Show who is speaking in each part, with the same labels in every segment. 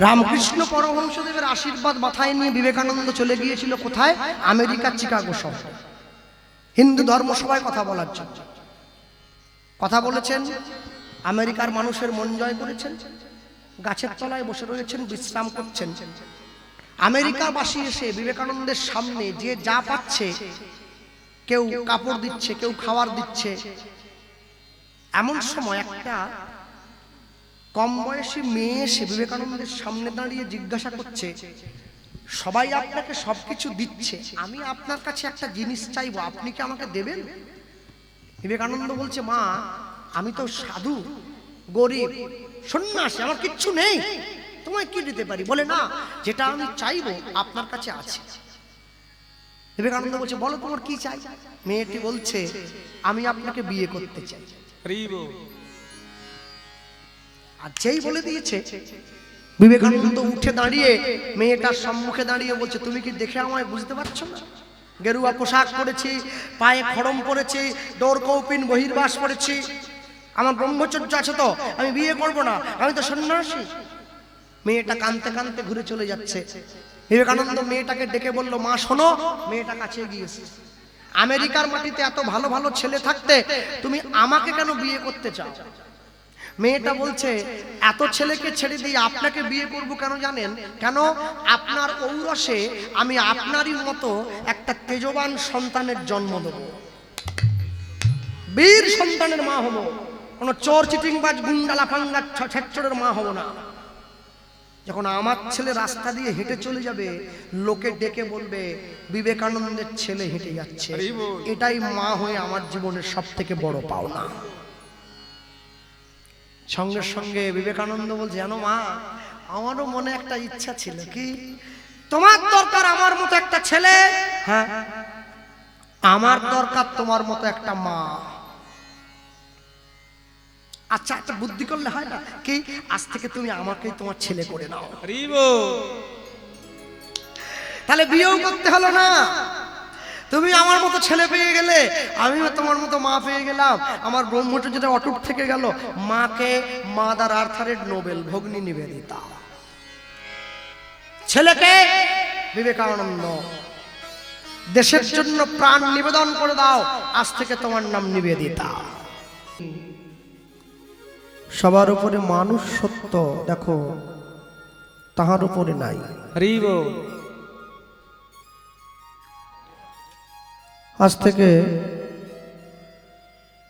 Speaker 1: রামকৃষ্ণ পরমহংসদেবের আশীর্বাদ মাথায় নিয়ে বিবেকানন্দ চলে গিয়েছিল কোথায়? আমেরিকার চিকাগো শহরে হিন্দু ধর্ম সভায় কথা বলার জন্য। কথা বলেছেন, আমেরিকার মানুষের মন জয় করেছেন, গাছের তলায় বসে রয়েছেন, বিশ্রাম করছেন। আমেরিকাবাসী এসে বিবেকানন্দের সামনে যে যা পাচ্ছে, কেউ কাপড় দিচ্ছে, কেউ খাবার দিচ্ছে। এমন সময় একটা কম বয়সী মেয়ে এসে বিবেকানন্দের সামনে দাঁড়িয়ে জিজ্ঞাসা করছে, সবাই আপনাকে সবকিছু দিচ্ছে, আমি আপনার কাছে একটা জিনিস চাইবো, আপনি কি আমাকে দেবেন? বিবেকানন্দ বলছে, মা আমি তো সাধু, গরিব, সন্ন্যাসী, আমার কিচ্ছু নেই, তোমায় কি দিতে পারি? বলে, না, যেটা আমি চাইবো আপনার কাছে আছে। বিবেকানন্দ বলছে, বলো তোমার কি চাই? মেয়েটি বলছে, আমি আপনাকে বিয়ে করতে চাই। আর যেই বলে দিয়েছে, বিবেকানন্দ উঠে দাঁড়িয়ে মেয়েটার সম্মুখে দাঁড়িয়ে বলছে, তুমি কি দেখে আমায় বুঝতে পারছো না? গেরুয়া পোশাক পরেছি, পায়ে খড়ম পরেছি, দৌড় কৌপিন বহির্বাস পরেছি, আমার ব্রহ্মচর্য আছে, তো আমি বিয়ে করব না, আমি তো সন্ন্যাসী। মেয়েটা কাঁদতে কাঁদতে ঘুরে চলে যাচ্ছে। বিবেকানন্দ মেয়েটাকে ডেকে বলল, মা শোনো। মেয়েটা কাছে গিয়েছে। আমেরিকার মাটিতে এত ভালো ভালো ছেলে থাকতে তুমি আমাকে কেন বিয়ে করতে চাও? মেয়েটা বলছে, এত ছেলেকে ছেড়ে দিয়ে আপনাকে বিয়ে করব কেন জানেন? কেন? আপনার ঔরসে আমি আপনারই মতো একটা তেজবান সন্তানের জন্ম দেব, বীর সন্তানের মা হব, কোনো চোর চিটিংবাজ গুন্ডা লাফাঙ্গা ছেচ্চরের মা হব না। যখন আমার ছেলে রাস্তা দিয়ে হেঁটে চলে যাবে, লোকে ডেকে বলবে, বিবেকানন্দের ছেলে হেঁটে যাচ্ছে। এটাই মা হয়ে আমার জীবনের সব থেকে বড় পাওনা। সঙ্গে সঙ্গে বিবেকানন্দ বলছে, জানো মা, আমারও মনে একটা ইচ্ছা ছিল, কি? তোমার দরকার আমার মতো একটা ছেলে, হ্যাঁ, আমার দরকার তোমার মতো একটা মা। আচ্ছা, একটা বুদ্ধি করলে হয় না? কি? আজ থেকে তুমি আমাকেই তোমার ছেলে করে নাও, তাহলে বিয়েও করতে হলো না। তুমি আমার মতো ছেলে পেয়ে গেলে, আমিও তোমার মতো মা পেয়ে গেলাম, আমার ব্রহ্মচর্যটা অটুট থেকে গেল। মাকে মাদার আর্থারের নোবেল ভগ্নী নিবেদিতা, ছেলেকে বিবেকানন্দ। দেশের জন্য প্রাণ নিবেদন করে দাও, আজ থেকে তোমার নাম নিবেদিতা। সবার উপরে মানুষ সত্য, দেখো তাহার উপরে নাই। আজ থেকে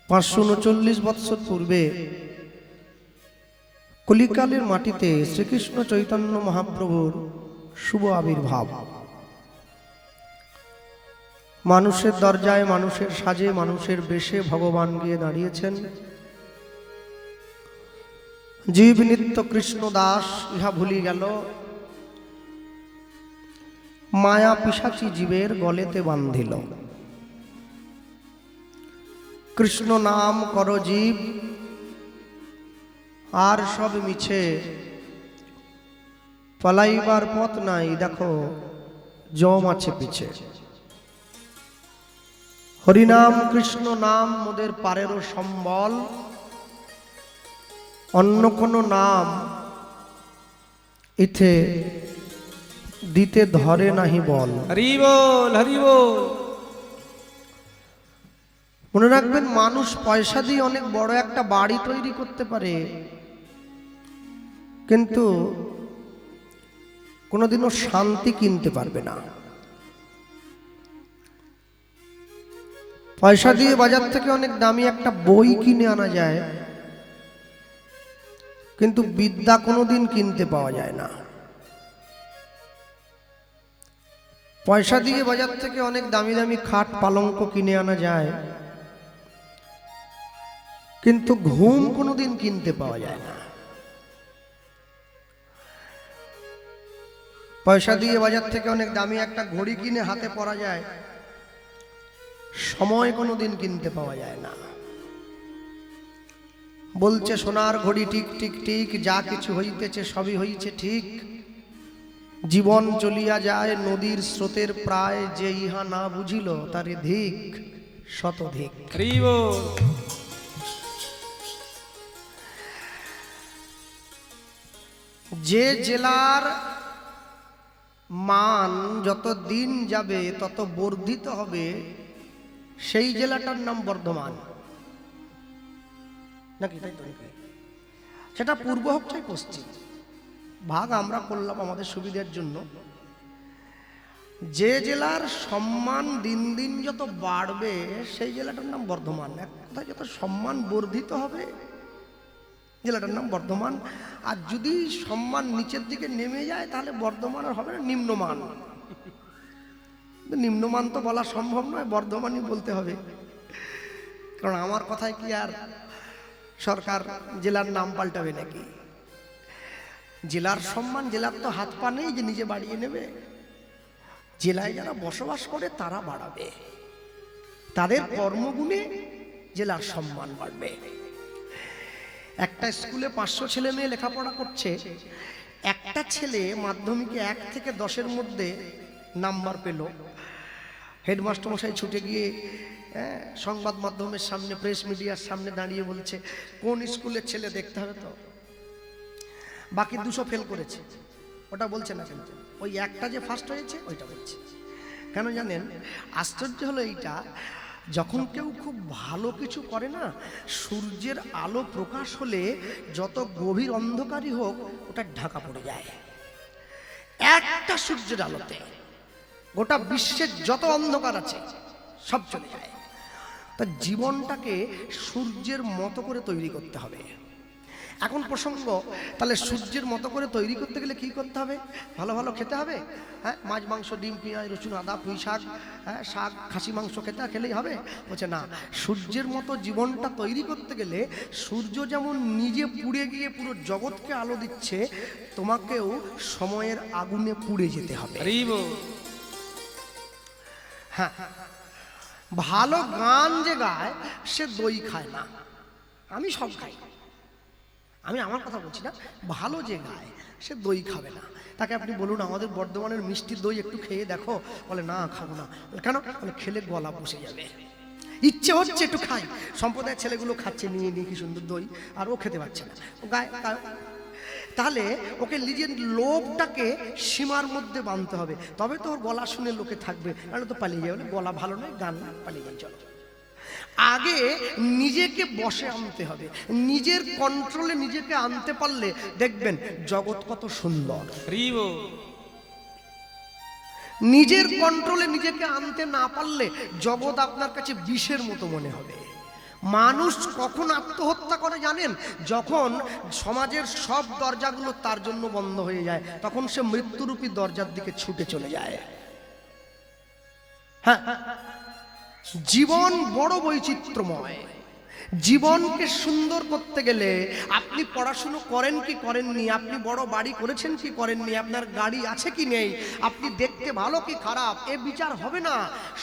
Speaker 1: 539 বৎসর পূর্বে কলিকালের মাটিতে শ্রীকৃষ্ণ চৈতন্য মহাপ্রভুর শুভ আবির্ভাব। মানুষের দরজায়, মানুষের সাজে, মানুষের বেশে ভগবান গিয়ে দাঁড়িয়েছেন। জীব নিত্য কৃষ্ণ দাস ইহা ভুলি গেল, মায়া পিশাচী জীবের গলেতে বান্ধিল। কৃষ্ণ নাম কর জীব, আর সব মিছে, পালাইবার পথ নাই, দেখো জম আছে পিছে। হরিনাম কৃষ্ণ নাম মোদের পারেরও সম্বল, অন্য কোনো নাম ইথে দিতে ধরে নাহি বল। হরি বল, হরি বল। মনে রাখবেন, মানুষ পয়সা দিয়ে অনেক বড় একটা বাড়ি তৈরি করতে পারে, কিন্তু কোনোদিনও শান্তি কিনতে পারবে না। পয়সা দিয়ে বাজার থেকে অনেক দামি একটা বই কিনে আনা যায়, কিন্তু বিদ্যা কোনোদিন কিনতে পাওয়া যায় না। পয়সা দিয়ে বাজার থেকে অনেক দামি দামি খাট পালঙ্ক কিনে আনা যায়, কিন্তু ঘুম কোনোদিন কিনতে পাওয়া যায় না। পয়সা দিয়ে বাজার থেকে অনেক দামি একটা ঘড়ি কিনে হাতে পরা যায়, সময় কোনোদিন কিনতে পাওয়া যায় না। বলছে সোনার ঘড়ি টিক টিক টিক, যা কিছু হইতেছে সবই হইছে ঠিক। জীবন চলিয়া যায় নদীর স্রোতের প্রায়, যে ইহা না বুঝিল তারে ধিক শতধিক। হরিবল। যে জেলার মান যত দিন যাবে তত বর্ধিত হবে, সেই জেলাটার নাম বর্ধমান। নাকি তাই তো? নাকি সেটা পূর্ব হোক চাই পশ্চিম, ভাগ আমরা করলাম আমাদের সুবিধার জন্য। যে জেলার সম্মান দিন দিন যত বাড়বে সেই জেলাটার নাম বর্ধমান। এক কথায় যত সম্মান বর্ধিত হবে জেলাটার নাম বর্ধমান। আর যদি সম্মান নিচের দিকে নেমে যায় তাহলে বর্ধমান আর হবে না, নিম্নমান। নিম্নমান তো বলা সম্ভব নয়, বর্ধমানই বলতে হবে। কারণ আমার কথায় কি আর সরকার জেলার নাম পাল্টাবে নাকি? জেলার সম্মান, জেলার তো হাত পা নেই যে নিজে বাড়িয়ে নেবে। জেলায় যারা বসবাস করে তারা বাড়াবে, তাদের কর্মগুণে জেলার সম্মান বাড়বে। একটা স্কুলে 500 ছেলে মেয়ে লেখাপড়া করছে, একটা ছেলে মাধ্যমিকে 1 থেকে 10-এর মধ্যে নাম্বার পেল। হেডমাস্টার মশাই ছুটে গিয়ে সংবাদ মাধ্যমের সামনে, প্রেস মিডিয়ার সামনে দাঁড়িয়ে বলছে, কোন স্কুলের ছেলে দেখতে হবে তো, বাকি 200 ফেল করেছে। ওটা বলছে না, কিন্তু ওই একটা যে ফার্স্ট হয়েছে ওইটা বলছে। কেন জানেন? আশ্চর্য হলো এইটা, যখন কেউ খুব ভালো কিছু করে না, সূর্যের আলো প্রকাশ হলে যত গভীর অন্ধকারই হোক ওটা ঢাকা পড়ে যায়। একটা সূর্যের আলোতে গোটা বিশ্বের যত অন্ধকার আছে সব চলে যায়। তা জীবনটাকে সূর্যের মতো করে তৈরি করতে হবে। এখন প্রসঙ্গ, তাহলে সূর্যের মতো করে তৈরি করতে গেলে কি করতে হবে? ভালো ভালো খেতে হবে। হ্যাঁ, মাছ মাংস ডিম পেঁয়াজ রসুন আদা পুঁই শাক, হ্যাঁ শাক খাসি মাংস খেলেই হবে? বলছে না, সূর্যের মতো জীবনটা তৈরি করতে গেলে সূর্য যেমন নিজে পুড়ে গিয়ে পুরো জগৎকে আলো দিচ্ছে, তোমাকেও সময়ের আগুনে পুড়ে যেতে হবে। হ্যাঁ, ভালো গান যে গায় সে দই খায় না। আমি সব খাই, আমি আমার কথা বলছি না। ভালো যে গায় সে দই খাবে না। তাকে আপনি বলুন আমাদের বর্ধমানের মিষ্টি দই একটু খেয়ে দেখো, বলে না খাবো না। কেন? বলে খেলে গলা বসে যাবে। ইচ্ছে হচ্ছে একটু খাই, সম্প্রদায়ের ছেলেগুলো খাচ্ছে নিয়ে নিয়ে কি সুন্দর দই, আর ও খেতে পারছে না, ও গায়ে। তাহলে ওকে নিজের লোভটাকে সীমার মধ্যে বাঁধতে হবে, তবে তো ওর গলা শুনে লোকে থাকবে, নাহলে তো পালিয়ে যাবে। গলা ভালো নয়, গান না, পালিয়ে যাই চলো। আগে নিজেকে বশে আনতে হবে, নিজের কন্ট্রোলে নিজেকে আনতে পারলে দেখবেন জগৎ কত সুন্দর। নিজের কন্ট্রোলে নিজেকে আনতে না পারলে জগৎ আপনার কাছে বিষের মতো মনে হবে। মানুষ কখন আত্মহত্যা করে জানেন? যখন সমাজের সব দরজাগুলো তার জন্য বন্ধ হয়ে যায়, তখন সে মৃত্যুরূপী দরজার দিকে ছুটে চলে যায়। হ্যাঁ, জীবন বড় বৈচিত্র্যময়। জীবনকে সুন্দর করতে গেলে আপনি পড়াশুনো করেন কি করেননি, আপনি বড় বাড়ি করেছেন কি করেননি, আপনার গাড়ি আছে কি নেই, আপনি দেখতে ভালো কি খারাপ, এ বিচার হবে না।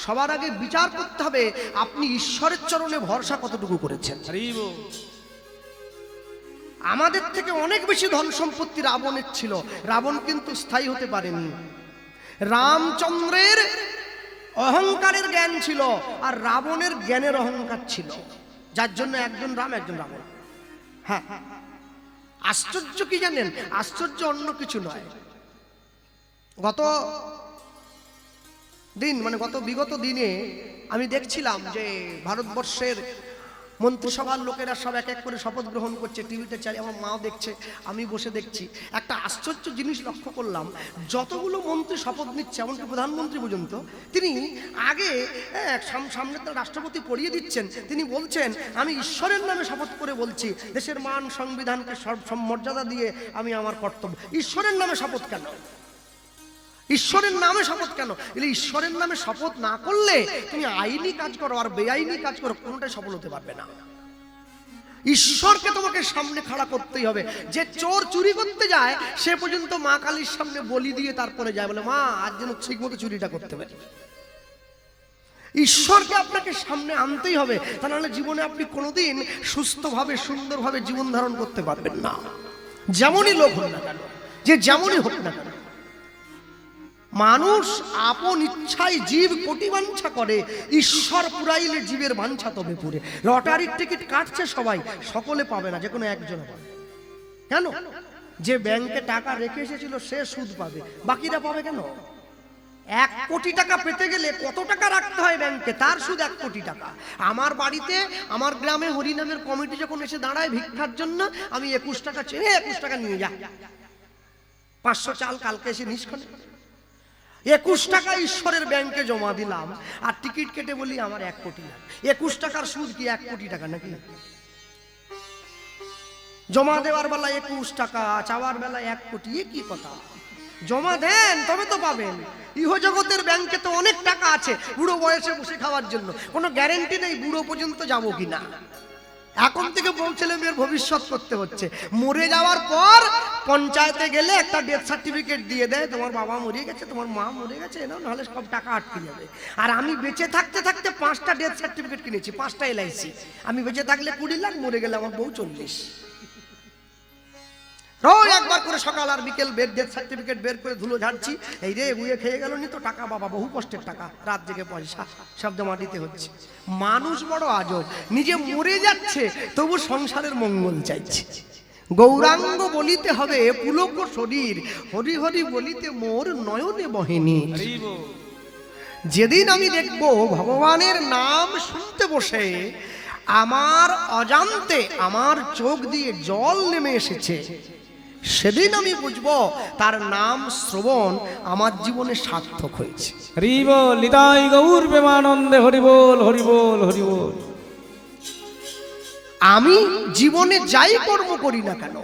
Speaker 1: সবার আগে বিচার করতে হবে আপনি ঈশ্বরের চরণে ভরসা কতটুকু করেছেন। আমাদের থেকে অনেক বেশি ধন সম্পত্তি রাবণের ছিল, রাবণ কিন্তু স্থায়ী হতে পারেনি। রামচন্দ্রের অহংকারের জ্ঞান ছিল আর রাবণের জ্ঞানের অহংকার ছিল, যার জন্য একজন রাম একজন রাবণ। হ্যাঁ, আশ্চর্য কি জানেন? আশ্চর্য অন্য কিছু নয়। গত বিগত দিনে আমি দেখছিলাম যে ভারতবর্ষের মন্ত্রিসভার লোকেরা সব এক এক করে শপথ গ্রহণ করছে, টিভিতে চাই, আমার মাও দেখছে, আমি বসে দেখছি। একটা আশ্চর্য জিনিস লক্ষ্য করলাম, যতগুলো মন্ত্রী শপথ নিচ্ছে, এমনকি প্রধানমন্ত্রী পর্যন্ত, তিনি আগে সামনে তার রাষ্ট্রপতি পড়িয়ে দিচ্ছেন, তিনি বলছেন আমি ঈশ্বরের নামে শপথ করে বলছি, দেশের মান সংবিধানকে মর্যাদা দিয়ে আমি আমার কর্তব্য। ঈশ্বরের নামে শপথ কেন? ঈশ্বরের নামে শপথ কেন? ঈশ্বরের নামে শপথ না করলে তুমি আইনি কাজ করো আর বেআইনি কাজ করো, কোনটাই সফল হতে পারবে না। ঈশ্বরকে তোমাকে সামনে খাড়া করতেই হবে। যে চোর চুরি করতে যায় সে পর্যন্ত মা কালীর সামনে বলি দিয়ে তারপরে যায়, বলে মা আজ যেন ঠিক মতো চুরিটা করতে পারি। ঈশ্বরকে আপনাকে সামনে আনতেই হবে, তা নাহলে জীবনে আপনি কোনোদিন সুস্থভাবে সুন্দরভাবে জীবন ধারণ করতে পারবেন না। যেমনই লোক হোক না কেন, যে যেমনই হোক না কেন, মানুষ আপন ইচ্ছায় জীব কোটি বাঞ্ছা করে, ঈশ্বর পুরাইলে জীবের বাঞ্ছা তবে পুরে। লটারির টিকিট কাটছে সবাই, সকলে পাবে না, যে কোনো একজন পাবে। কেন? যে ব্যাংকে টাকা রেখে এসেছিল সে সুদ পাবে, বাকিরা পাবে কেন? 1 কোটি টাকা পেতে গেলে কত টাকা রাখতে হয় ব্যাংকে, তার সুদ 1 কোটি টাকা। আমার বাড়িতে আমার গ্রামে হরিনামের কমিটি যখন এসে দাঁড়ায় ভিক্ষার জন্য, আমি 21 টাকা চেয়ে 21 টাকা নিয়ে যা, 500 চাল কালকে এসে নিষ্কনে 21 টাকা ঈশ্বরের ব্যাংকে জমা দিলাম, আর টিকিট কেটে বলি আমার 1 কোটি না। 21 টাকার সুদ কি 1 কোটি টাকা নাকি? জমা দেওয়ার বেলা 21 টাকা, চাওয়ার বেলা 1 কোটি, এ কি কথা? জমা দেন তবে তো পাবেন। ইহজগতের ব্যাংকে তো অনেক টাকা আছে বুড়ো বয়সে বসে খাওয়ার জন্য, কোনো গ্যারেন্টি নেই বুড়ো পর্যন্ত যাবো কিনা। এখন থেকে বউ ছেলে মেয়ের ভবিষ্যৎ করতে হচ্ছে। মরে যাওয়ার পর পঞ্চায়েতে গেলে একটা ডেথ সার্টিফিকেট দিয়ে দেয়, তোমার বাবা মরে গেছে, তোমার মা মরে গেছে, এনাও নাহলে সব টাকা আটকে যাবে। আর আমি বেঁচে থাকতে থাকতে 5টা ডেথ সার্টিফিকেট কিনেছি, 5টা LIC। আমি বেঁচে থাকলে 20 লাখ, মরে গেলে আমার বউ 40। রোজ একবার করে সকাল আর বিকেল ডেথ সার্টিফিকেট বের করে ধুলো ঝাড়ছি। এই রে গুয়ে খেয়ে গেল নি তো টাকা, বাবা বহু কষ্টের টাকা, রাত জেগে পয়সা সব জমা দিতে হচ্ছে। মানুষ বড় আজব, নিজে মরে যাচ্ছে তবু সংসারের মঙ্গল চাইছে। গৌরাঙ্গ বলিতে হবে পুলক শরীর, হরি হরি বলিতে মোর নয়নে বহেনি। যেদিন আমি দেখব ভগবানের নাম শুনতে বসে আমার অজান্তে আমার চোখ দিয়ে জল নেমে এসেছে, সেদিন আমি বুঝবো তার নাম শ্রবণ আমার জীবনে সার্থক হয়েছে।
Speaker 2: হরি বল, নিতাই গৌর প্রেমানন্দে হরি বল, হরি বল, হরি বল।
Speaker 1: আমি জীবনে যাই কর্ম করি না কেন,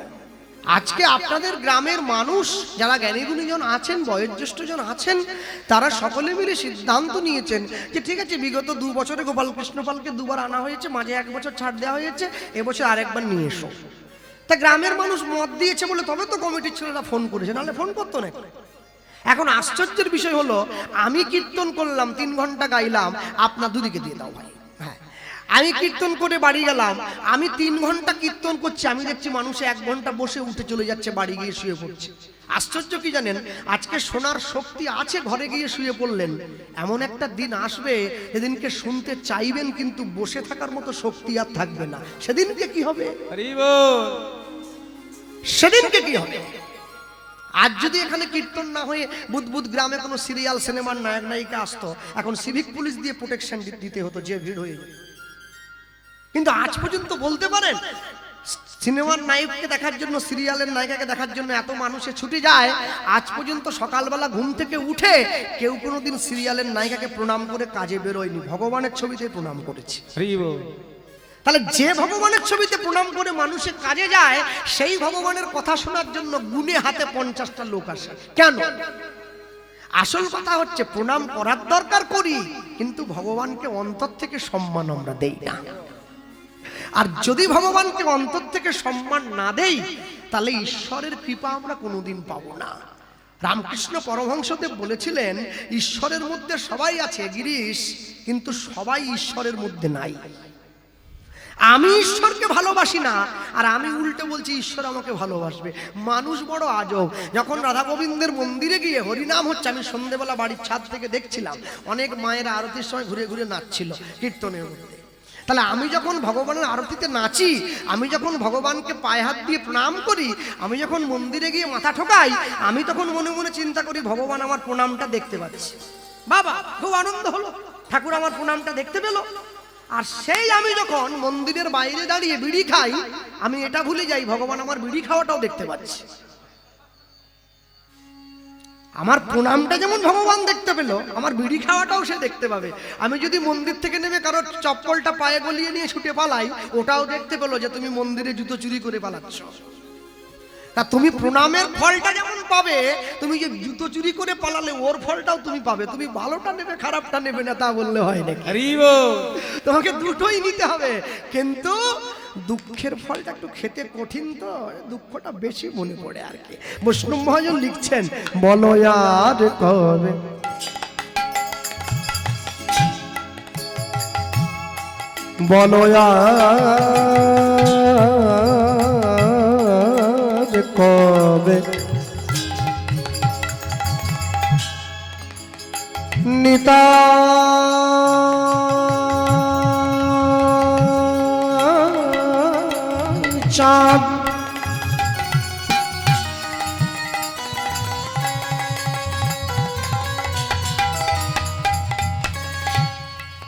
Speaker 1: আজকে আপনাদের গ্রামের মানুষ যারা জ্ঞানী গুণীজন আছেন, বয়োজ্যেষ্ঠজন আছেন, তারা সকলে মিলে সিদ্ধান্ত নিয়েছেন যে ঠিক আছে, বিগত 2 বছরে গোপাল কৃষ্ণ পালকে 2বার আনা হয়েছে, মাঝে 1 বছর ছাড় দেওয়া হয়েছে, এবছর আরেকবার নিয়ে এসো। তা গ্রামের মানুষ মত দিয়েছে বলে তবে তো কমিটির ছেলেরা ফোন করেছে, নাহলে ফোন করতো না। এখন আশ্চর্যের বিষয় হলো, আমি কীর্তন করলাম 3 ঘন্টা গাইলাম, আপনার দুদিকে দিয়ে দাও ভাই। হ্যাঁ, আমি কীর্তন করে বাড়ি গেলাম, আমি 3 ঘন্টা কীর্তন করছি, আমি দেখছি মানুষ 1 ঘন্টা বসে উঠে চলে যাচ্ছে, বাড়ি গিয়ে শুয়ে পড়ছে। আশ্চর্য কি জানেন, আজকে শোনার শক্তি আছে, ঘরে গিয়ে শুয়ে পড়লেন। এমন একটা দিন আসবে যেদিনকে শুনতে চাইবেন কিন্তু বসে থাকার মতো শক্তি আর থাকবে না। সেদিনকে কি হবে? সেদিনকে কি হবে? আজ যদি এখানে কীর্তন না হয়ে বুদবুদ গ্রামে কোনো সিরিয়াল সিনেমার নায়ক নায়িকা আসতো, এখন সিভিক পুলিশ দিয়ে প্রোটেকশন দিতে হতো, যে ভিড় হয়ে যায়। কিন্তু আজ পর্যন্ত বলতে পারেন সিনেমার নায়ককে দেখার জন্য, সিরিয়ালের নায়িকাকে দেখার জন্য এত মানুষে ছুটে যায়, আজ পর্যন্ত সকালবেলা ঘুম থেকে উঠে কেউ কোনোদিন সিরিয়ালের নায়িকাকে প্রণাম করে কাজে বেরোয়নি, ভগবানের ছবিতে প্রণাম করেছে। তাহলে যে ভগবানের ছবিতে প্রণাম করে মানুষের কাজে যায়, সেই ভগবানের কথা শোনার জন্য গুনে হাতে 50টা লোক আসে। কেন? আসল কথা হচ্ছে প্রণাম করার দরকার করি, কিন্তু ভগবানকে অন্তর থেকে সম্মান আমরা দেই না। আর যদি ভগবানকে অন্তর থেকে সম্মান না দেই, তাহলে ঈশ্বরের কৃপা আমরা কোনোদিন পাবো না। রামকৃষ্ণ পরমহংসদেব বলেছিলেন, ঈশ্বরের মধ্যে সবাই আছে গিরিশ, কিন্তু সবাই ঈশ্বরের মধ্যে নাই। আমি ঈশ্বরকে ভালোবাসি না, আর আমি উল্টে বলছি ঈশ্বর আমাকে ভালোবাসবে। মানুষ বড় আজব। যখন রাধা গোবিন্দের মন্দিরে গিয়ে হরিনাম হচ্ছে, আমি সন্ধ্যেবেলা বাড়ির ছাদ থেকে দেখছিলাম অনেক মায়েরা আরতির সময় ঘুরে ঘুরে নাচছিল কীর্তনের মধ্যে। তাহলে আমি যখন ভগবানের আরতিতে নাচি, আমি যখন ভগবানকে পায়ে হাত দিয়ে প্রণাম করি, আমি যখন মন্দিরে গিয়ে মাথা ঠোকাই, আমি তখন মনে মনে চিন্তা করি ভগবান আমার প্রণামটা দেখতে পাচ্ছি, বাবা খুব আনন্দ হলো, ঠাকুর আমার প্রণামটা দেখতে পেল। আর সেই আমি যখন মন্দিরের বাইরে দাঁড়িয়ে বিড়ি খাই, আমি এটা ভুলে যাই ভগবান আমার বিড়ি খাওয়াটাও দেখতে পাচ্ছে। আমার প্রণামটা যেমন ভগবান দেখতে পেল, আমার বিড়ি খাওয়াটাও সে দেখতে পাবে। আমি যদি মন্দির থেকে নেমে কারোর চপ্পলটা পায়ে গলিয়ে নিয়ে ছুটে পালাই, ওটাও দেখতে পেলো যে তুমি মন্দিরে জুতো চুরি করে পালাচ্ছ। তা তুমি প্রণামের ফলটা যেমন পাবে, তুমি যে জুতো চুরি করে পালালে ওর ফলটাও তুমি পাবে। তুমি ভালোটা নেবে, খারাপটা নেবে না তা বললে হয় নাকি? তোমাকে দুটোই নিতে হবে, কিন্তু দুঃখের ফলটা একটু খেতে কঠিন, তো দুঃখটা বেশি মনে পড়ে আর কি। বৈষ্ণব মহাজন লিখছেন, বলো আর কবে বলো আর কবে নিতা চাঁদ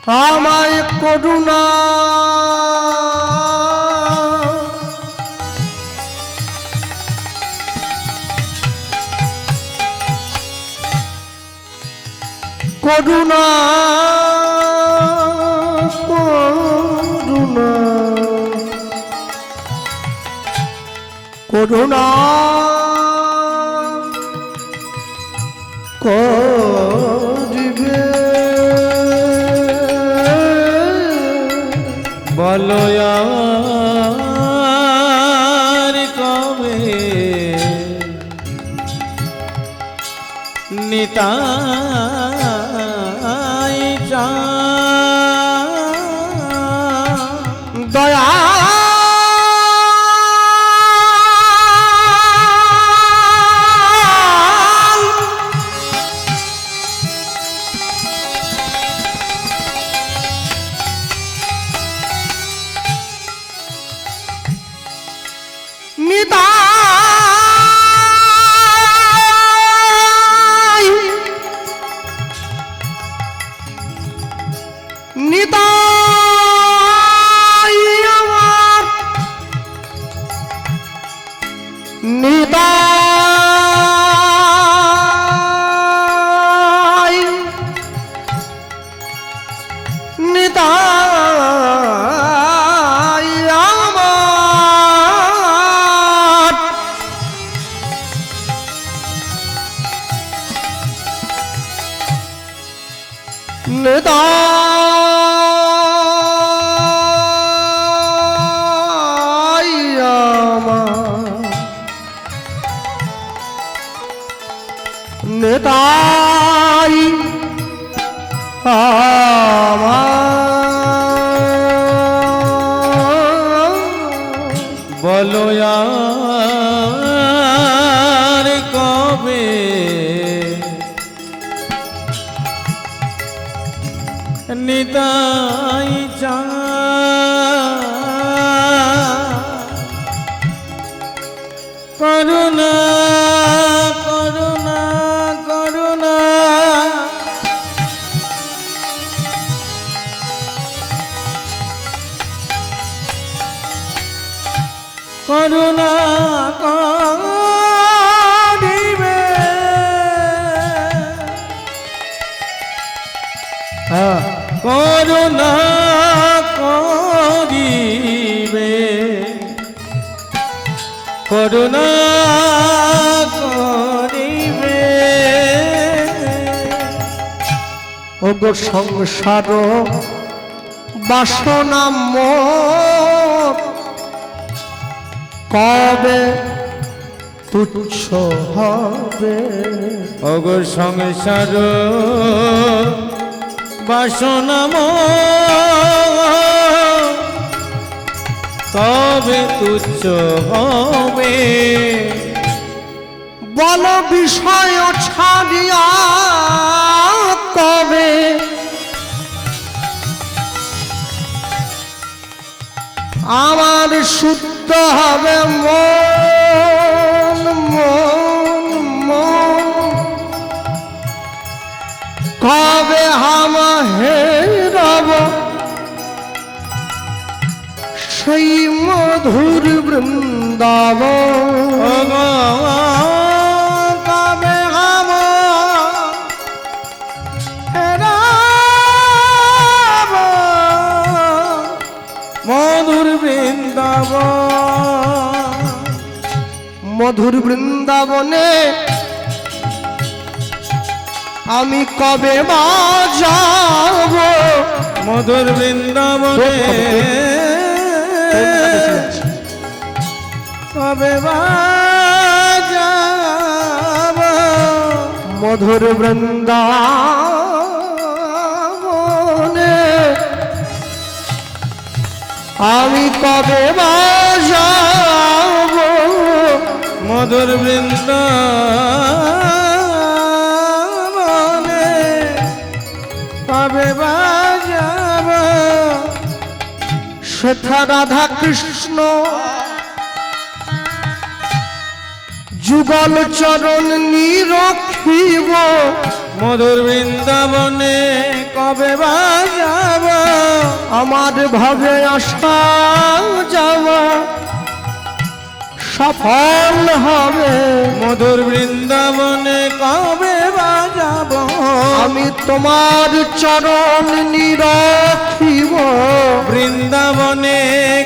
Speaker 1: আমায় করুণা করুণা করুণা করুণা করিবে
Speaker 2: বলো আর কবে নিতাই
Speaker 1: দয়া নিতাই নিতাই আমার নিতাই নিতাই আমার নিতাই আমার নিতাই আমার
Speaker 2: বলো আর কবে নিতাই করুণা করুণা করুণা করুণা করিবে করুণা করিবে করুণা করিবে
Speaker 1: ওগো সংসার বাসনা মোর কবে তুচ্ছ হবে
Speaker 2: ওগো সংসার বাসনাম কবে তুচ্ছ হবে
Speaker 1: বল বিষয় ছাড়িয়া কবে আমার শুদ্ধ হবে মন মন মন কবে হামা হেরব সেই মধুর বৃন্দাবন
Speaker 2: কবে হাম মধুর বৃন্দাবন
Speaker 1: মধুর বৃন্দাবনে আমি কবে বা যাব
Speaker 2: মধুর বৃন্দাবনে কবে বা যাব
Speaker 1: মধুর বৃন্দাবনে আমি কবে বা যাব
Speaker 2: মধুর বৃন্দাবনে কবে বা যাব
Speaker 1: সেথা রাধা কৃষ্ণ যুগল চরণ নিরখিব
Speaker 2: মধুর বৃন্দাবনে কবে বা যাব
Speaker 1: আমার ভাবে আসা যাওয়া সফল হবে।
Speaker 2: মধুর বৃন্দাবনে কবে বাজাব,
Speaker 1: আমি তোমার চরণ নিরখিব।
Speaker 2: বৃন্দাবনে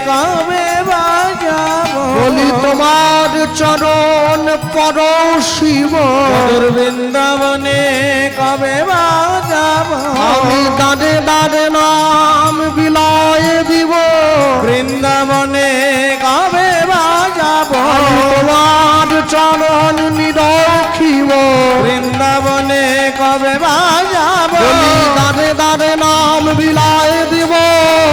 Speaker 2: কবে বাজাব,
Speaker 1: বলি তোমার চরণ পরশিব।
Speaker 2: মধুর বৃন্দাবনে কবে বাজাব,
Speaker 1: আমি দাঁড়ে দাঁড়ে নাম বিলায় দিব।
Speaker 2: বৃন্দাবনে কবে বাজাব,
Speaker 1: তোমার চরণ নিরখিব।
Speaker 2: বৃন্দাবনে কবে বাজাব,
Speaker 1: দাঁড়ে দাঁড়ে নাম বিলায় দিব।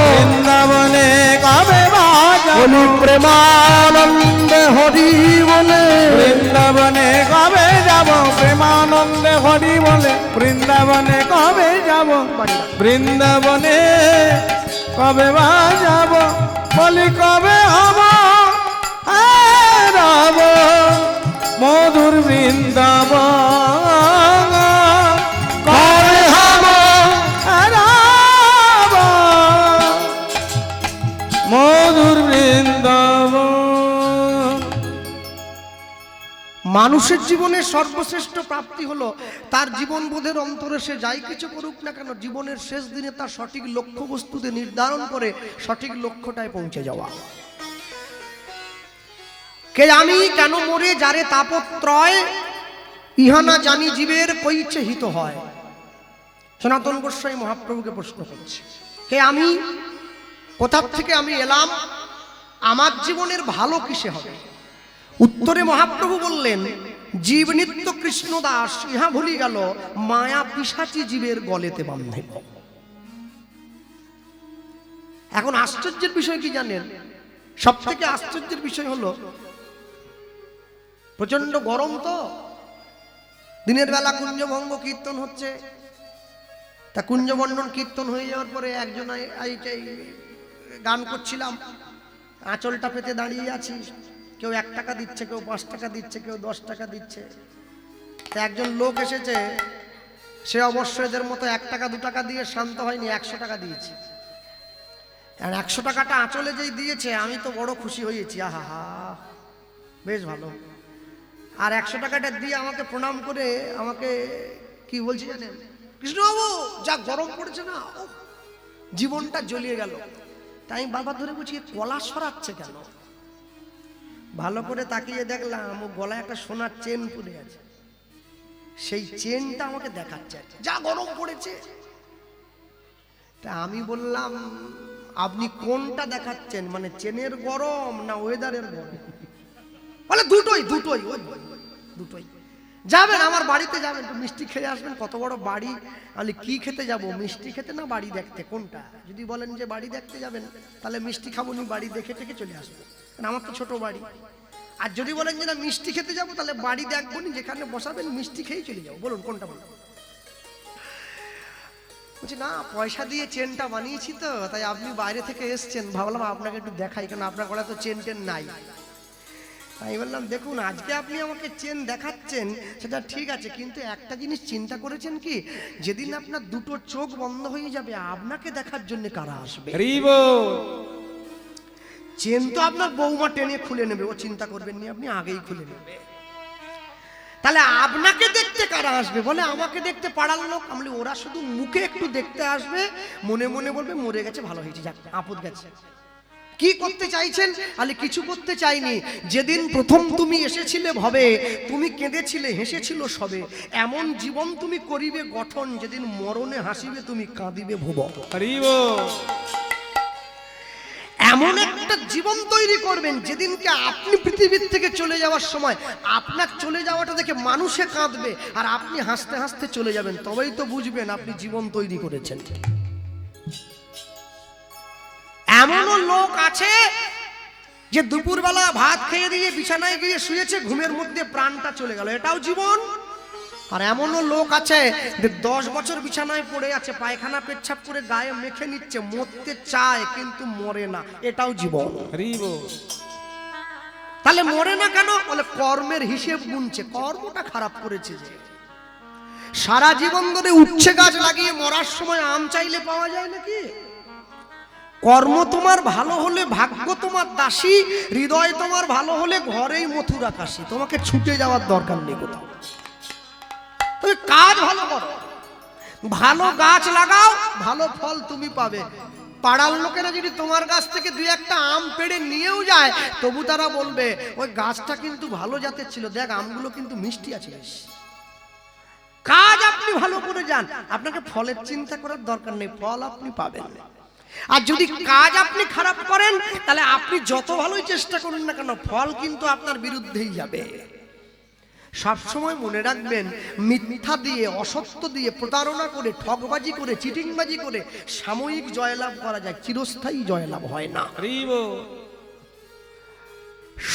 Speaker 2: বৃন্দাবনে কবে বাজাব,
Speaker 1: বলি প্রেমানন্দে হরি বলে।
Speaker 2: বৃন্দাবনে কবে যাব, প্রেমানন্দে হরি বলে। বৃন্দাবনে কবে যাব, বৃন্দাবনে কবে বাজাব, বলি কবে হব রব মধুর বৃন্দাবন, কবে হব রব মধুর বৃন্দাবন।
Speaker 1: মানুষের জীবনে সর্বশ্রেষ্ঠ প্রাপ্তি হলো তার জীবনবোধের অন্তরে সে যাই কিছু করুক না কেন, জীবনের শেষ দিনে তার সঠিক লক্ষ্য বস্তুতে নির্ধারণ করে সঠিক লক্ষ্যটায় পৌঁছে যাওয়া। কে আমি কেন মরে যারে তাপত্রয়, ইহা না জানি জীবের কইছে হিত হয়। সনাতন গোস্বামী মহাপ্রভুকে প্রশ্ন করছে, কে আমি, কোথা থেকে আমি এলাম, আমার জীবনের ভালো কিসে হবে? উত্তরে মহাপ্রভু বললেন, জীব নিত্য কৃষ্ণ দাস ইহা ভুলি গেল, মায়া পিশাচি জীবের গলেতে বাঁধিল। এখন আশ্চর্যের বিষয় কি জানেন? সব থেকে আশ্চর্যের বিষয় হলো প্রচন্ড গরম, তো দিনের বেলা কুঞ্জভঙ্গ কীর্তন হচ্ছে। তা কুঞ্জবন্ডন কীর্তন হয়ে যাওয়ার পরে একজন গান করছিলাম, আঁচলটা পেতে দাঁড়িয়ে আছি। কেউ 1 টাকা দিচ্ছে, কেউ 5 টাকা দিচ্ছে, কেউ 10 টাকা দিচ্ছে। তা একজন লোক এসেছে, সে অবশ্য এদের মতো 1 টাকা 2 টাকা দিয়ে শান্ত হয়নি, 100 টাকা দিয়েছে। আর 100 টাকাটা আঁচলে যেই দিয়েছে, আমি তো বড় খুশি হয়েছি, আহা হা বেশ ভালো। আর 100 টাকাটা দিয়ে আমাকে প্রণাম করে আমাকে কি বলছি জানেন, কৃষ্ণবাবু যা গরম পড়েছে না, জীবনটা জ্বলিয়ে গেল। তাই আমি বারবার ধরে বলছি, কলা সরাচ্ছে কেন? ভালো করে তাকিয়ে দেখলাম ও গলায় একটা সোনার চেন পরে আছে। সেই চেনটা আমাকে দেখাচ্ছে, যা গরম পড়েছে। তা আমি বললাম, আপনি কোনটা দেখাচ্ছেন, মানে চেনের গরম না ওয়েদারের গরম? বলে দুটোই দুটোই, ওই দুটোই। যাবেন আমার বাড়িতে, যাবেন একটু মিষ্টি খেয়ে আসবেন। কত বড় বাড়ি! আমি কি খেতে যাব, মিষ্টি খেতে না বাড়ি দেখতে, কোনটা? যদি বলেন যে বাড়ি দেখতে যাবেন, তাহলে মিষ্টি খাবো নি, বাড়ি দেখে থেকে চলে আসবো, কারণ আমার তো ছোট বাড়ি। আর যদি বলেন যে না মিষ্টি খেতে যাবো, তাহলে বাড়ি দেখবো নি, যেখানে বসাবেন মিষ্টি খেয়েই চলে যাবো। বলুন কোনটা বলুন? বলছি না, পয়সা দিয়ে চেনটা বানিয়েছি তো, তাই আপনি বাইরে থেকে এসছেন, ভাবলাম আপনাকে একটু দেখাই, কারণ আপনার গলায় তো চেন টেন নাই। আমি বললাম, দেখুন আজকে আপনি আমাকে চেন দেখাচ্ছেন, সেটা ঠিক আছে, কিন্তু একটা জিনিস চিন্তা করেছেন কি, যেদিন আপনার দুটো চোখ বন্ধ হয়ে যাবে, আপনাকে দেখার জন্য কারা আসবে? চেন তো আপনার বৌমা টেনে খুলে নেবে, ও চিন্তা করবেন নি, আপনি আগেই খুলে নেবে। তাহলে আপনাকে দেখতে কারা আসবে? বলে আমাকে দেখতে পাড়ার লোক। আমি ওরা শুধু মুখে একটু দেখতে আসবে, মনে মনে বলবে মরে গেছে, ভালো হয়েছে, যাক আপদ গেছে। কি করতে চাইছেন? আলে কিছু করতে চাইনি। যেদিন প্রথম তুমি এসেছিলে ভবে, তুমি কেঁদেছিলে হেসেছিল সবে, এমন জীবন তুমি করিবে গঠন, যেদিন মরণে হাসিবে তুমি কাঁদিবে ভুবন। এমন একটা জীবন তৈরি করবেন, যেদিনকে আপনি পৃথিবীর থেকে চলে যাওয়ার সময় আপনার চলে যাওয়াটা দেখে মানুষে কাঁদবে, আর আপনি হাসতে হাসতে চলে যাবেন। তবেই তো বুঝবেন আপনি জীবন তৈরি করেছেন। এমনও লোক আছে যে দুপুরবেলা ভাত খেয়ে দিয়ে বিছানায় গিয়ে শুয়েছে, ঘুমের মধ্যে প্রাণটা চলে গেল, এটাও জীবন। আর এমনও লোক আছে যে 10 বছর বিছানায় পড়ে আছে, পায়খানা পেচ্ছাপ করে গায়ে মেখে নিচ্ছে, মরতে চায় কিন্তু মরে না, এটাও জীবন। তাহলে মরে না কেন? বলে কর্মের হিসেব গুনছে, কর্মটা খারাপ করেছে। যে সারা জীবন ধরে উচ্ছে গাছ লাগিয়ে মরার সময় আম চাইলে পাওয়া যায় নাকি? কর্ম তোমার ভালো হলে ভাগ্য তোমার দাসী, হৃদয় তোমার ভালো হলে ঘরেই মথুরা কাশি। তোমাকে ছুটে যাওয়ার দরকার নেই কোথাও, তুমি কাজ ভালো করো, ভালো গাছ লাগাও, ভালো ফল তুমি পাবে। পাড়ার লোকেরা যদি তোমার গাছ থেকে দুই একটা আম পেড়ে নিয়েও যায়, তবু তারা বলবে ওই গাছটা কিন্তু ভালো জাতের ছিল, দেখ আমগুলো কিন্তু মিষ্টি আছে। কাজ আপনি ভালো করে যান, আপনাকে ফলের চিন্তা করার দরকার নেই, ফল আপনি পাবেন। আর যদি কাজ আপনি খারাপ করেন, তাহলে আপনি যত ভালোই চেষ্টা করুন না কেন, ফল কিন্তু আপনার বিরুদ্ধেই যাবে। সবসময় মনে রাখবেন, মিথ্যা দিয়ে, অসত্য দিয়ে, প্রতারণা করে, ঠকবাজি করে, চিটিংবাজি করে সাময়িক জয়লাভ করা যায়, চিরস্থায়ী জয়লাভ হয় না।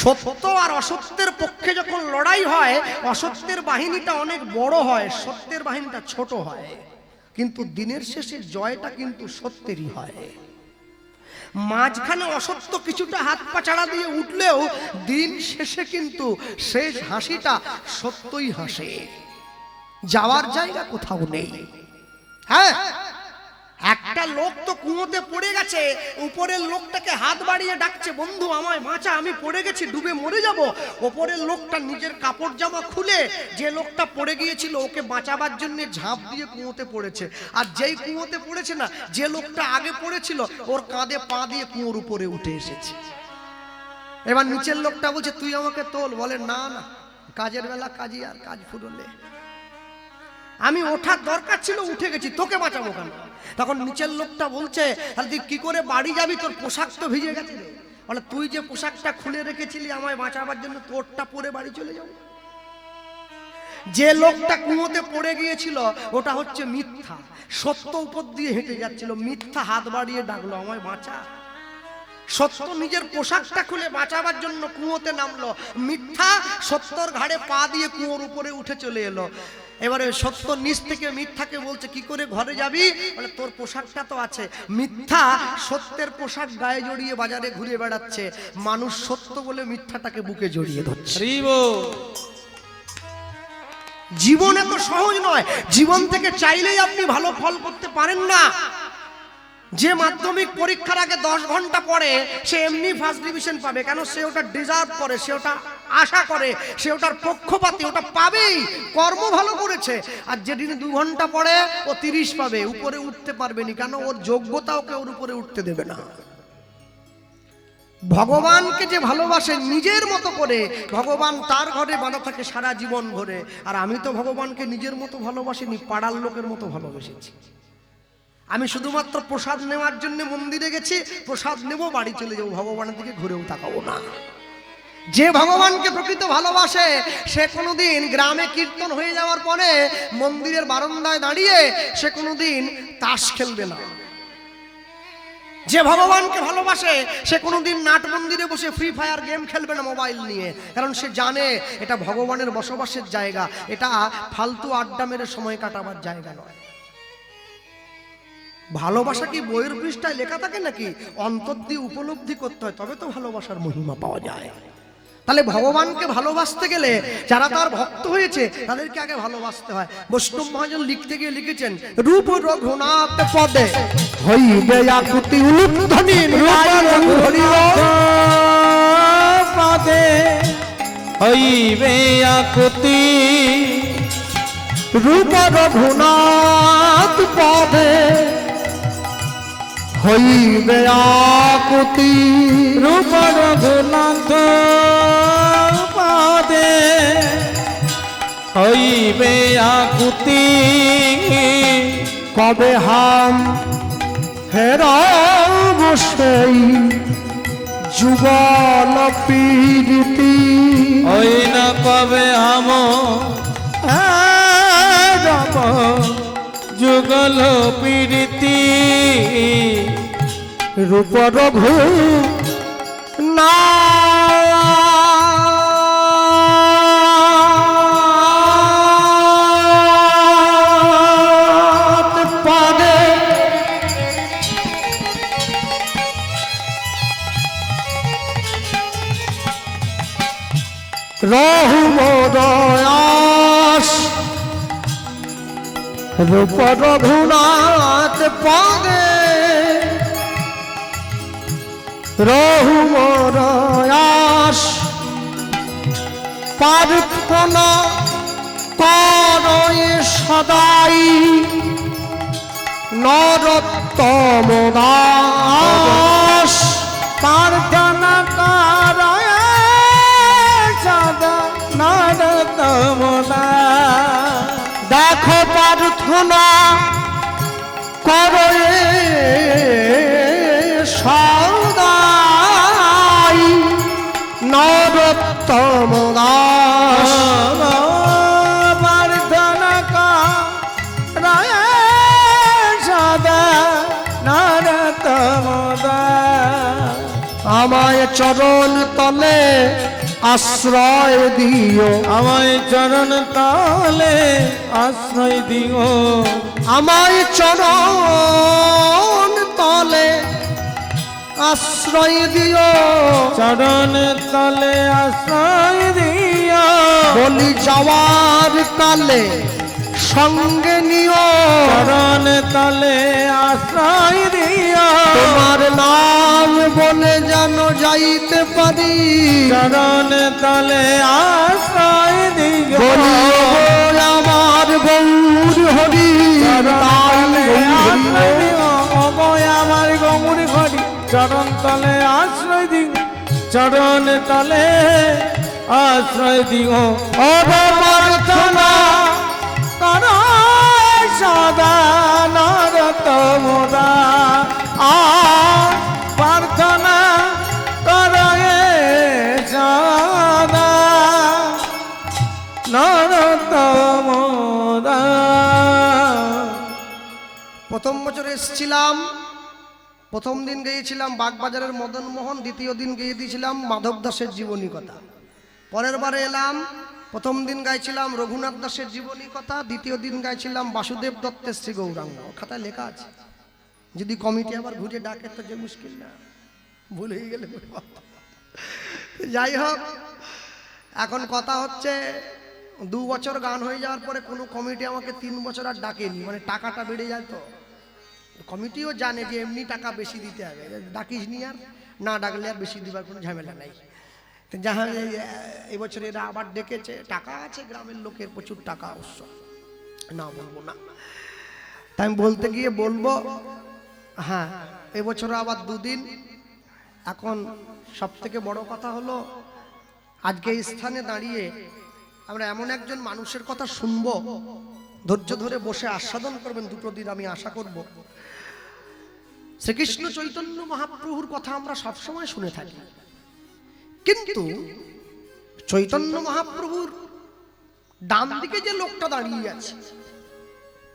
Speaker 1: সত্য আর অসত্যের পক্ষে যখন লড়াই হয়, অসত্যের বাহিনীটা অনেক বড় হয়, সত্যের বাহিনীটা ছোট হয়, কিন্তু দিনের শেষে জয়টা কিন্তু সত্যেরই হয়। মাঝখানে অসত্য কিছুটা হাত পা চাড়া দিয়ে উঠলেও দিন শেষে কিন্তু শেষ হাসিটা সত্যই হাসে, যাওয়ার জায়গা কোথাও নেই। হ্যাঁ, একটা লোক তো কুয়োতে পড়ে গেছে, উপরের লোকটাকে হাত বাড়িয়ে ডাকছে, বন্ধু আমায় বাঁচা, আমি পড়ে গেছি, ডুবে মরে যাব। উপরের লোকটা নিজের কাপড় জামা খুলে যে লোকটা পড়ে গিয়েছিল ওকে বাঁচাবার জন্য ঝাঁপ দিয়ে কুয়োতে পড়েছে। আর যেই কুয়োতে পড়েছে না, যে লোকটা আগে পড়েছিল ওর কাঁধে পা দিয়ে কুয়োর উপরে উঠে এসেছে। এবার নিচের লোকটা বলছে তুই আমাকে তোল, বলে না না, কাজের বেলা কাজই, আর কাজ ফুরলে আমি ওঠার দরকার ছিল, উঠে গেছি, তোকে বাঁচাবো কেন? তখন নিচের লোকটা বলছে, তাহলে তুই কি করে বাড়ি যাবি, তোর পোশাক তো ভিজে গেছে। বলে তুই যে পোশাকটা খুলে রেখেছিলি আমায় বাঁচাবার জন্য, তোরটা পরে বাড়ি চলে যাবো। যে লোকটা কুয়োতে পড়ে গিয়েছিল ওটা হচ্ছে মিথ্যা, সত্য উপর দিয়ে হেঁটে যাচ্ছিল, মিথ্যা হাত বাড়িয়ে ডাকলো আমায় বাঁচা। সত্য নিজের পোশাকটা খুলে বাঁচাবার জন্য কুয়োতে নামলো, মিথ্যা সত্যর ঘাড়ে পা দিয়ে কুয়োর উপরে উঠে চলে এলো। এবারে সত্য নিচ থেকে মিথ্যাকে বলছে কি করে ঘরে যাবি, বলে তোর পোশাকটা তো আছে। মিথ্যা সত্যের পোশাক গায়ে জড়িয়ে বাজারে ঘুরে বেড়াচ্ছে, মানুষ সত্য বলে মিথ্যাটাকে বুকে জড়িয়ে ধরছে। জীবন এত সহজ নয়, জীবন থেকে চাইলেই আপনি ভালো ফল করতে পারেন না। যে মাধ্যমিক পরীক্ষার আগে 10 ঘন্টা পড়ে সে এমনি ফার্স্ট ডিভিশন পাবে, কেন? সে ওটা ডিজার্ভ করে, সে ওটা আশা করে, সে ওটার পক্ষপাতী, ওটা পাবেই, কর্ম ভালো করেছে। আর যেদিন 2 ঘন্টা পড়ে ও 30 পাবে, উপরে উঠতে পারবে না, কেন? ওর যোগ্যতা ওকে ওর উপরে উঠতে দেবে না। ভগবানকে যে ভালোবাসে নিজের মতো করে, ভগবান তার ঘরে বাঁধা থাকে সারা জীবন ভরে। আর আমি তো ভগবানকে নিজের মতো ভালোবাসিনি, পাড়ার লোকের মতো ভালোবেসেছি। আমি শুধুমাত্র প্রসাদ নেওয়ার জন্য মন্দিরে গেছি, প্রসাদ নেব, বাড়ি চলে যাবো, ভগবানের দিকে ঘুরেও তাকাবো না। যে ভগবানকে প্রকৃত ভালোবাসে সে কোনোদিন গ্রামে কীর্তন হয়ে যাওয়ার পরে মন্দিরের বারান্দায় দাঁড়িয়ে সে কোনোদিন তাস খেলবে না। যে ভগবানকে ভালোবাসে সে কোনোদিন নাট মন্দিরে বসে ফ্রি ফায়ার গেম খেলবে না মোবাইল নিয়ে, কারণ সে জানে এটা ভগবানের বসবাসের জায়গা, এটা ফালতু আড্ডা মেরে সময় কাটাবার জায়গা নয়। ভালোবাসা কি বইয়ের পৃষ্ঠায় লেখা থাকে নাকি? অন্তর দিয়ে উপলব্ধি করতে হয়, তবে তো ভালোবাসার মহিমা পাওয়া যায়। তাহলে ভগবানকে ভালোবাসতে গেলে যারা তার ভক্ত হয়েছে তাদেরকে আগে ভালোবাসতে হয়। বৈষ্ণব মহাজন লিখতে গিয়ে লিখেছেন, রূপ রঘুনাথ পদে হইবে আকুতি উলুধ্বনি
Speaker 2: পদে হইবে আকুতি,
Speaker 1: রূপ রঘুনাথ পদে হইবে আকুতি,
Speaker 2: রূপ রঘুনাথ পদে হইবে আকুতি,
Speaker 1: কবে হাম হেরাব সেই যুগল পীড়িতি,
Speaker 2: ওই না কবে হাম হেরাব যুগল পীড়িতি,
Speaker 1: রূপ রঘু না পদে রহু মোদয়াস, রূপ রঘুনাথ পদে রহু মোর আশ প্রার্থনা করয়ে সদাই নরোত্তম দাস
Speaker 2: প্রার্থনা করায় সদা নরোত্তম দাস।
Speaker 1: দেখো প্রার্থনা করয়ে সদাই নরোত্তম দাস
Speaker 2: প্রার্থনা করায় সদা নরোত্তম দাস।
Speaker 1: আমায় চরণ তলে আশ্রয় দিও,
Speaker 2: আমায় চরণ তলে আশ্রয় দিও,
Speaker 1: আমায় চরণ তলে আশ্রয় দিও,
Speaker 2: চরণ তলে আশ্রয় দিও।
Speaker 1: বলি যাওয়ার কালে সঙ্গে নিও,
Speaker 2: চরণ তলে আশ্রয় দিও।
Speaker 1: তোমার নাম বলে যেন যাইতে পারি,
Speaker 2: চরণ তলে আশ্রয় দিও।
Speaker 1: বলি ও আমার গৌর হরি, তাই
Speaker 2: আশ্রয়
Speaker 1: হরি
Speaker 2: দিও, অবয় আমার গৌর হরি। চরণ তলে আশ্রয় দিও, চরণ তলে আশ্রয় দিও।
Speaker 1: প্রার্থনা
Speaker 2: করো সদা নরোত্তম দাস। প্রার্থনা করো সদা নরোত্তম দাস।
Speaker 1: প্রথম বছর এসেছিলাম, প্রথম দিন গিয়েছিলাম বাগবাজারের মদন মোহন, দ্বিতীয় দিন গিয়ে দিয়েছিলাম মাধব দাসের জীবনী কথা। পরের বারে এলাম, প্রথম দিন গাইছিলাম রঘুনাথ দাসের জীবনী কথা, দ্বিতীয় দিন গাইছিলাম বাসুদেব দত্তের শ্রী গৌরাঙ্গ। খাতায় লেখা আছে, যদি কমিটি আবার ঘুরে ডাকে তো যে মুশকিল না, ভুল হয়ে গেলে। যাই হোক, এখন কথা হচ্ছে 2 বছর গান হয়ে যাওয়ার পরে কোনো কমিটি আমাকে 3 বছর আর ডাকেনি, মানে টাকাটা বেড়ে যায় তো। কমিটিও জানে যে এমনি টাকা বেশি দিতে হবে, ডাকিস নি আর, না ডাকলে আর বেশি দিবার কোনো ঝামেলা নাই। তো যাহা এবছর এরা আবার ডেকেছে, টাকা আছে গ্রামের লোকের, প্রচুর টাকা অবশ্য, না বলবো না। তাই আমি বলতে গিয়ে বলবো, হ্যাঁ এবছর আবার 2 দিন। এখন সব থেকে বড় কথা হলো, আজকে এই স্থানে দাঁড়িয়ে আমরা এমন একজন মানুষের কথা শুনবো, ধৈর্য ধরে বসে আস্বাদন করবেন 2 দিন, আমি আশা করব। শ্রীকৃষ্ণ চৈতন্য মহাপ্রভুর কথা আমরা সবসময় শুনে থাকি, কিন্তু চৈতন্য মহাপ্রভুর ডান দিকে যে লোকটা দাঁড়িয়ে আছে,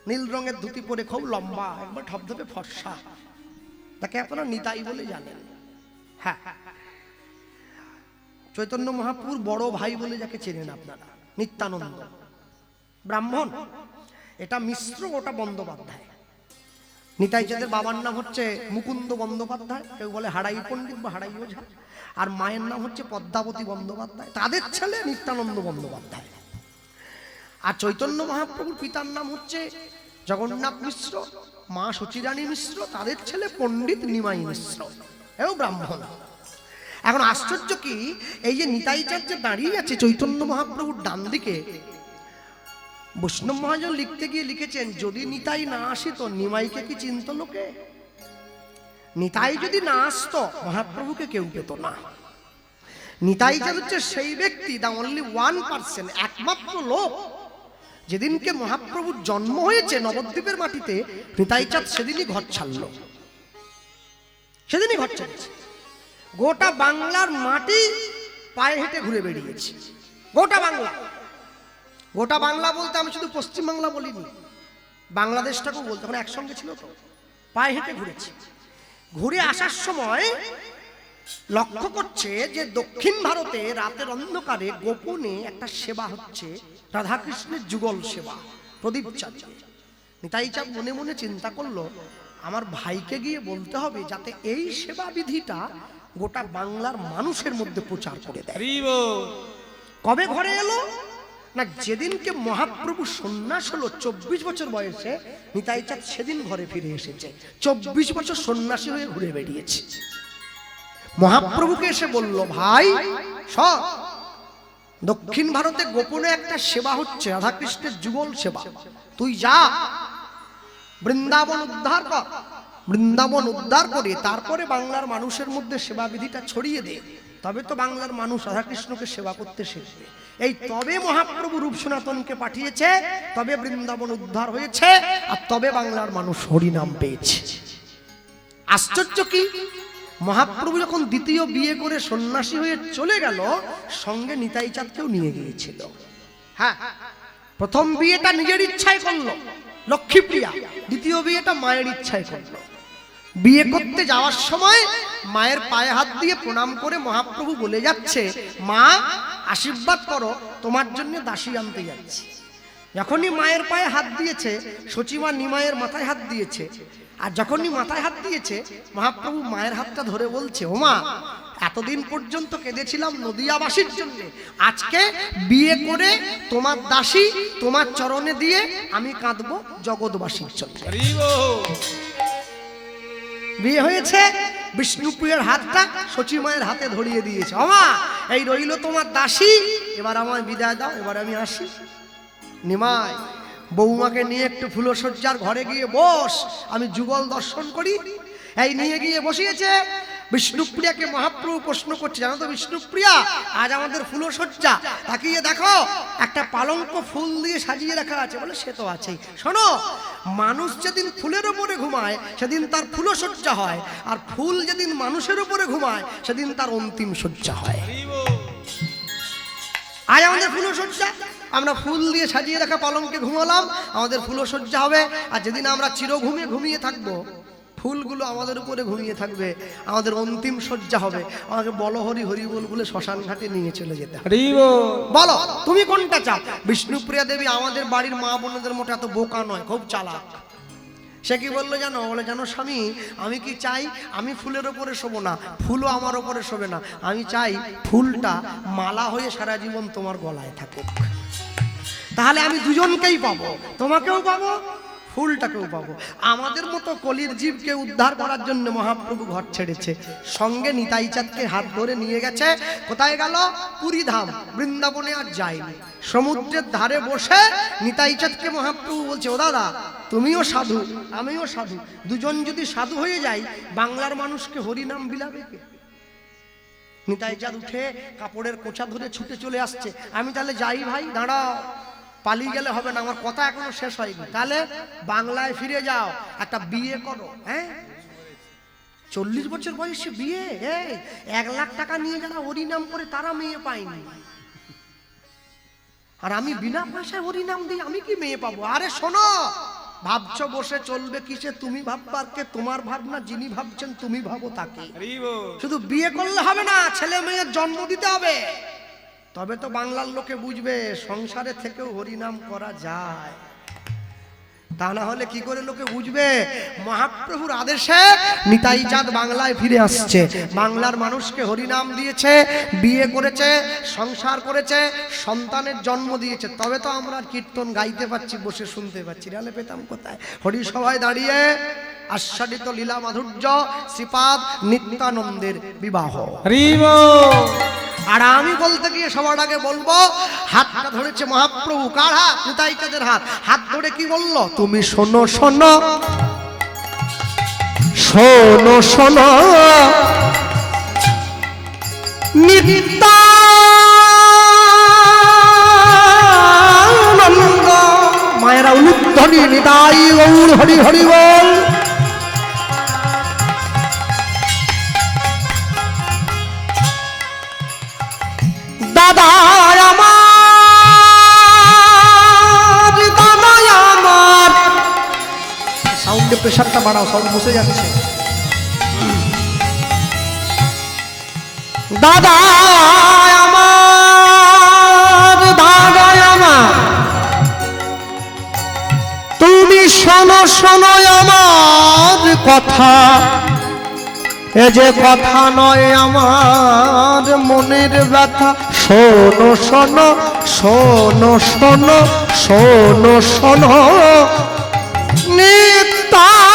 Speaker 1: নীল রঙের ধুতি পরে, খুব লম্বা, একবার ধপধপে ফর্সা, তাকে আপনারা নিতাই বলে জানেন। হ্যাঁ, চৈতন্য মহাপ্রভুর বড় ভাই বলে যাকে চেনেন আপনারা, নিত্যানন্দ ব্রাহ্মণ। এটা মিশ্র, ওটা বন্দ্যোপাধ্যায়। নিতাই চাঁদের বাবার নাম হচ্ছে মুকুন্দ বন্দ্যোপাধ্যায়, কেউ বলে হাড়াই পণ্ডিত বা হাড়াই ওঝা, আর মায়ের নাম হচ্ছে পদ্মাবতী বন্দ্যোপাধ্যায়, তাদের ছেলে নিত্যানন্দ বন্দ্যোপাধ্যায়। আর চৈতন্য মহাপ্রভুর পিতার নাম হচ্ছে জগন্নাথ মিশ্র, মা সচিরানী মিশ্র, তাদের ছেলে পণ্ডিত নিমাই মিশ্র, এও ব্রাহ্মণ। এখন আশ্চর্য কি, এই যে নিতাই চাঁদ যে দাঁড়িয়ে আছে চৈতন্য মহাপ্রভুর ডান দিকে, বৈষ্ণব মহাজন লিখতে গিয়ে লিখেছেন, যদি নিতাই না আসিত নিমাইকে কি চিনত লোকে? নিতাই যদি না আসতো মহাপ্রভুকে কেউ পেত না। নিতাই চাঁদ হচ্ছে সেই ব্যক্তি, দা অনলি 1%, একমাত্র লোক, যেদিনকে মহাপ্রভুর জন্ম হয়েছে নবদ্বীপের মাটিতে, নিতাই চাঁদ সেদিনই ঘর ছাড়লো, সেদিনই ঘর ছাড়ছে। গোটা বাংলার মাটি পায়ে হেঁটে ঘুরে বেরিয়েছে, গোটা বাংলা। গোটা বাংলা বলতে আমি শুধু পশ্চিম বাংলা বলিনি, বাংলাদেশটাকেও বলতে, তখন একসঙ্গে ছিল তো, পায়ে হেঁটে ঘুরেছে। ঘুরে আসার সময় লক্ষ্য করছে যে দক্ষিণ ভারতে রাতের অন্ধকারে গোপনে একটা সেবা হচ্ছে, রাধাকৃষ্ণের যুগল সেবা, প্রদীপ চালিয়ে। নিতাই চাঁদ মনে মনে চিন্তা করলো, আমার ভাইকে গিয়ে বলতে হবে যাতে এই সেবা বিধিটা গোটা বাংলার মানুষের মধ্যে প্রচার করে দেয়। কবে ঘরে এলো না, যেদিনকে মহাপ্রভু সন্ন্যাস হলো 24 বছর বয়সে, নিতাই চাঁদ সেদিন ঘরে ফিরে এসেছে। 24 বছর সন্ন্যাসী হয়ে ঘুরে বেরিয়েছে। মহাপ্রভুকে এসে বলল, ভাই সব দক্ষিণ ভারতে গোপনে একটা সেবা হচ্ছে, রাধাকৃষ্ণের যুগল সেবা, তুই যা বৃন্দাবন উদ্ধার কর, বৃন্দাবন উদ্ধার করে তারপরে বাংলার মানুষের মধ্যে সেবা বিধিটা ছড়িয়ে দে, তবে তো বাংলার মানুষ রাধাকৃষ্ণকে সেবা করতে শিখবে। এই তবে মহাপ্রভু রূপ সনাতনকে পাঠিয়েছে, তবে বৃন্দাবন উদ্ধার হয়েছে, আর তবে বাংলার মানুষ হরিনাম পেয়েছে। আশ্চর্য কি, মহাপ্রভু যখন দ্বিতীয় বিয়ে করে সন্ন্যাসী হয়ে চলে গেল, সঙ্গে নিতাই চাঁদকেও নিয়ে গিয়েছিল। হ্যাঁ, প্রথম বিয়েটা নিজের ইচ্ছায় করলো লক্ষ্মীপ্রিয়া, দ্বিতীয় বিয়েটা মায়ের ইচ্ছায় করলো। বিয়ে করতে যাওয়ার সময় মায়ের পায়ে হাত দিয়ে প্রণাম করে মহাপ্রভু বলে যাচ্ছে, মা আশীর্বাদ করো, তোমার জন্য দাসী আনতে যাচ্ছি। যখনই মায়ের পায়ে হাত দিয়েছে, সচিমা নিমায়ের মাথায় হাত দিয়েছে, আর যখনই মাথায় হাত দিয়েছে, মহাপ্রভু মায়ের হাতটা ধরে বলছে, ও মা, এতদিন পর্যন্ত কেঁদেছিলাম নদিয়াবাসীর জন্য, আজকে বিয়ে করে তোমার দাসী তোমার চরণে দিয়ে আমি কাঁদবো জগৎবাসীর জন্য। বিয়ে হয়েছে, বিষ্ণুপ্রিয়ার হাতটা সচিমায়ের হাতে ধরিয়ে দিয়েছে, আমা এই রইল তোমার দাসী, এবার আমায় বিদায় দাও, এবার আমি আসি। নিমাই বৌমাকে নিয়ে একটু ফুলসজ্জার ঘরে গিয়ে বস, আমি যুগল দর্শন করি। এই নিয়ে গিয়ে বসিয়েছে। বিষ্ণুপ্রিয়াকে মহাপ্রভু প্রশ্ন করছে, জানো তো বিষ্ণুপ্রিয়া, আজ আমাদের ফুলসজ্জা, তাকিয়ে দেখো একটা পালঙ্ক ফুল দিয়ে সাজিয়ে রাখা আছে। বলে সে তো আছেই। শোনো, মানুষ যেদিন ফুলের উপরে ঘুমায় সেদিন তার ফুলসজ্জা হয়, আর ফুল যেদিন মানুষের উপরে ঘুমায় সেদিন তার অন্তিম সজ্জা হয়। আজ আমাদের ফুলসজ্জা, আমরা ফুল দিয়ে সাজিয়ে রাখা পালঙ্কে ঘুমালাম, আমাদের ফুলসজ্জা হবে। আর যেদিন আমরা চিরঘুমে ঘুমিয়ে থাকবো, ফুলগুলো আমাদের উপরে ঘুমিয়ে থাকবে, আমাদের অন্তিম সজ্জা হবে। আমাকে বলো হরি হরি বল বলে শ্মশান ঘাটে নিয়ে চলে যেতে হবে। বলো তুমি কোনটা চাও? বিষ্ণুপ্রিয়া দেবী আমাদের বাড়ির মা বোনদের মতো এত বোকা নয়, খুব চালাক। সে কি বললো জানো? বলে, জানো স্বামী, আমি কি চাই, আমি ফুলের ওপরে শোবো না, ফুলও আমার ওপরে শোবে না, আমি চাই ফুলটা মালা হয়ে সারা জীবন তোমার গলায় থাকুক। তাহলে আমি দুজনকেই পাবো, তোমাকেও পাবো, ফুলটাকেও পাবো। আমাদের মতো কলির জীবকে উদ্ধার করার জন্য মহাপ্রভু ঘর ছেড়েছে, সঙ্গে নিতাই চাঁদকে হাত ধরে নিয়ে গেছে। কোথায় গেল? পুরীধাম, বৃন্দাবনে আর যায়নি। সমুদ্রের ধারে বসে নিতাই চাঁদকে মহাপ্রভু বলছে, ও দাদা, তুমিও সাধু আমিও সাধু, দুজন যদি সাধু হয়ে যাই, বাংলার মানুষকে হরিনাম বিলাবে কে? নিতাই চাঁদ উঠে কাপড়ের কোঁচা ধরে ছুটে চলে আসছে। আমি তাহলে যাই ভাই? দাঁড়াও, পালিয়ে গেলে হবে না, আমার কথা এখনো শেষ হয়নি। তাহলে বাংলায় ফিরে যাও, একটা বিয়ে করো। হ্যাঁ, 40 বছর বয়সে বিয়ে? 1 লাখ টাকা নিয়ে যারা হরিনাম করে তারা মেয়ে পায়নি, আর আমি বিনা পয়সায় হরিনাম দিই, আমি কি মেয়ে পাবো? আরে শোনো, ভাবছো বসে চলবে কিসে? তুমি ভাববার কে? তোমার ভাবনা, যিনি ভাবছেন তুমি ভাবো তাকে। শুধু বিয়ে করলে হবে না, ছেলে মেয়ের জন্ম দিতে হবে, তবে তো বাংলার লোকে বুঝবে সংসারে থেকেও হরিনাম করা যায়। তা না হলে কি করে লোকে বুঝবে? মহাপ্রভুর আদেশে নিতাই চাঁদ বাংলায় ফিরে আসছে, বাংলার মানুষকে হরিনাম দিয়েছে, বিয়ে করেছে, সংসার করেছে, সন্তানের জন্ম দিয়েছে, তবে তো আমরা কীর্তন গাইতে পাচ্ছি, বসে শুনতে পাচ্ছি। নাহলে পেতাম কোথায়? হরিসভায় দাঁড়িয়ে আস্বাদিত লীলা মাধুর্য, শ্রীপাদ নিত্যানন্দের বিবাহ। আর আমি বলতে গিয়ে সবার আগে বলবো, হাতটা ধরেছে মহাপ্রভু। কার হাত? নিতাই চাঁদের হাত। হাত ধরে কি বললো? তুমি শোনো শোনো শোনো শোনো নিত্যানন্দ। মায়েরা উলুধ্বনি নিতাই গৌর হরি হরি বল। দাদা আমার, দাদা আমার, সাউন্ডে প্রেশারটা বাড়াও, সাউন্ড বসে যাচ্ছে। দাদা আমার, দাদা আমার, তুমি শোনো শোনো আমার কথা, এ যে কথা নয় আমার মনের ব্যথা। শোনো শোনো শোনো শোনো শোনো শোনো নিত্যানন্দ।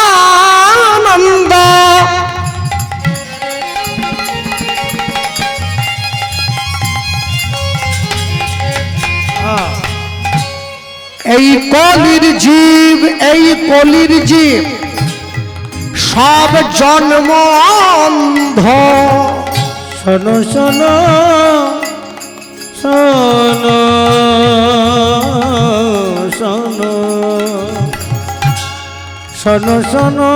Speaker 1: এই কলির জীব, এই কলির জীব সব জন্ম অন্ধ।
Speaker 2: শোনো শোনো শোনো শোনো শোনো শোনো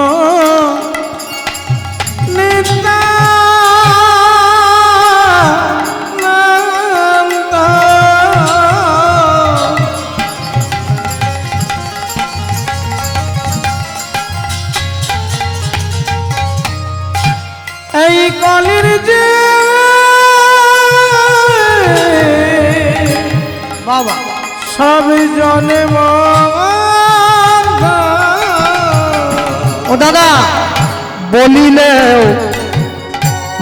Speaker 2: এই কলির যে
Speaker 1: বাবা
Speaker 2: সব জনে
Speaker 1: ও দাদা, বলিলেও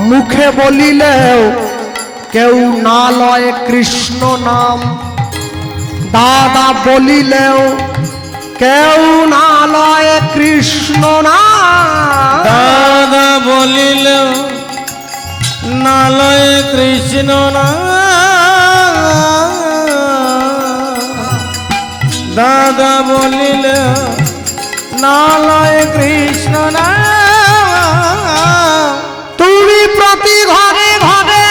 Speaker 1: মুখে বলিলেও কেউ না লয় কৃষ্ণ নাম। দাদা বলিলেও কেউ না লয় কৃষ্ণ নাম।
Speaker 2: দাদা বলিলেও না লয় কৃষ্ণ নাম। দাদা বলিলেও না লয় কৃষ্ণ নাম।
Speaker 1: তুমি প্রতি ঘরে ঘরে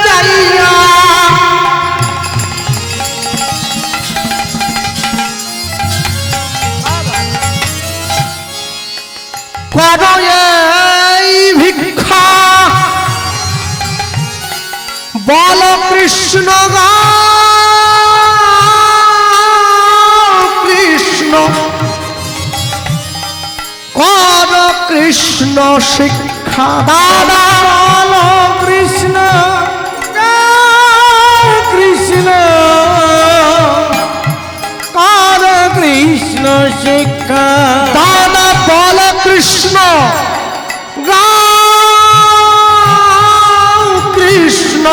Speaker 1: যাইয়া করো এই ভিক্ষা, বল কৃষ্ণ গো কৃষ্ণ, কর কৃষ্ণ শিক্ষা। দাদা
Speaker 2: বলো কৃষ্ণ কৃষ্ণ কর কৃষ্ণ শিক্ষা।
Speaker 1: দাদা বল কৃষ্ণ কৃষ্ণ,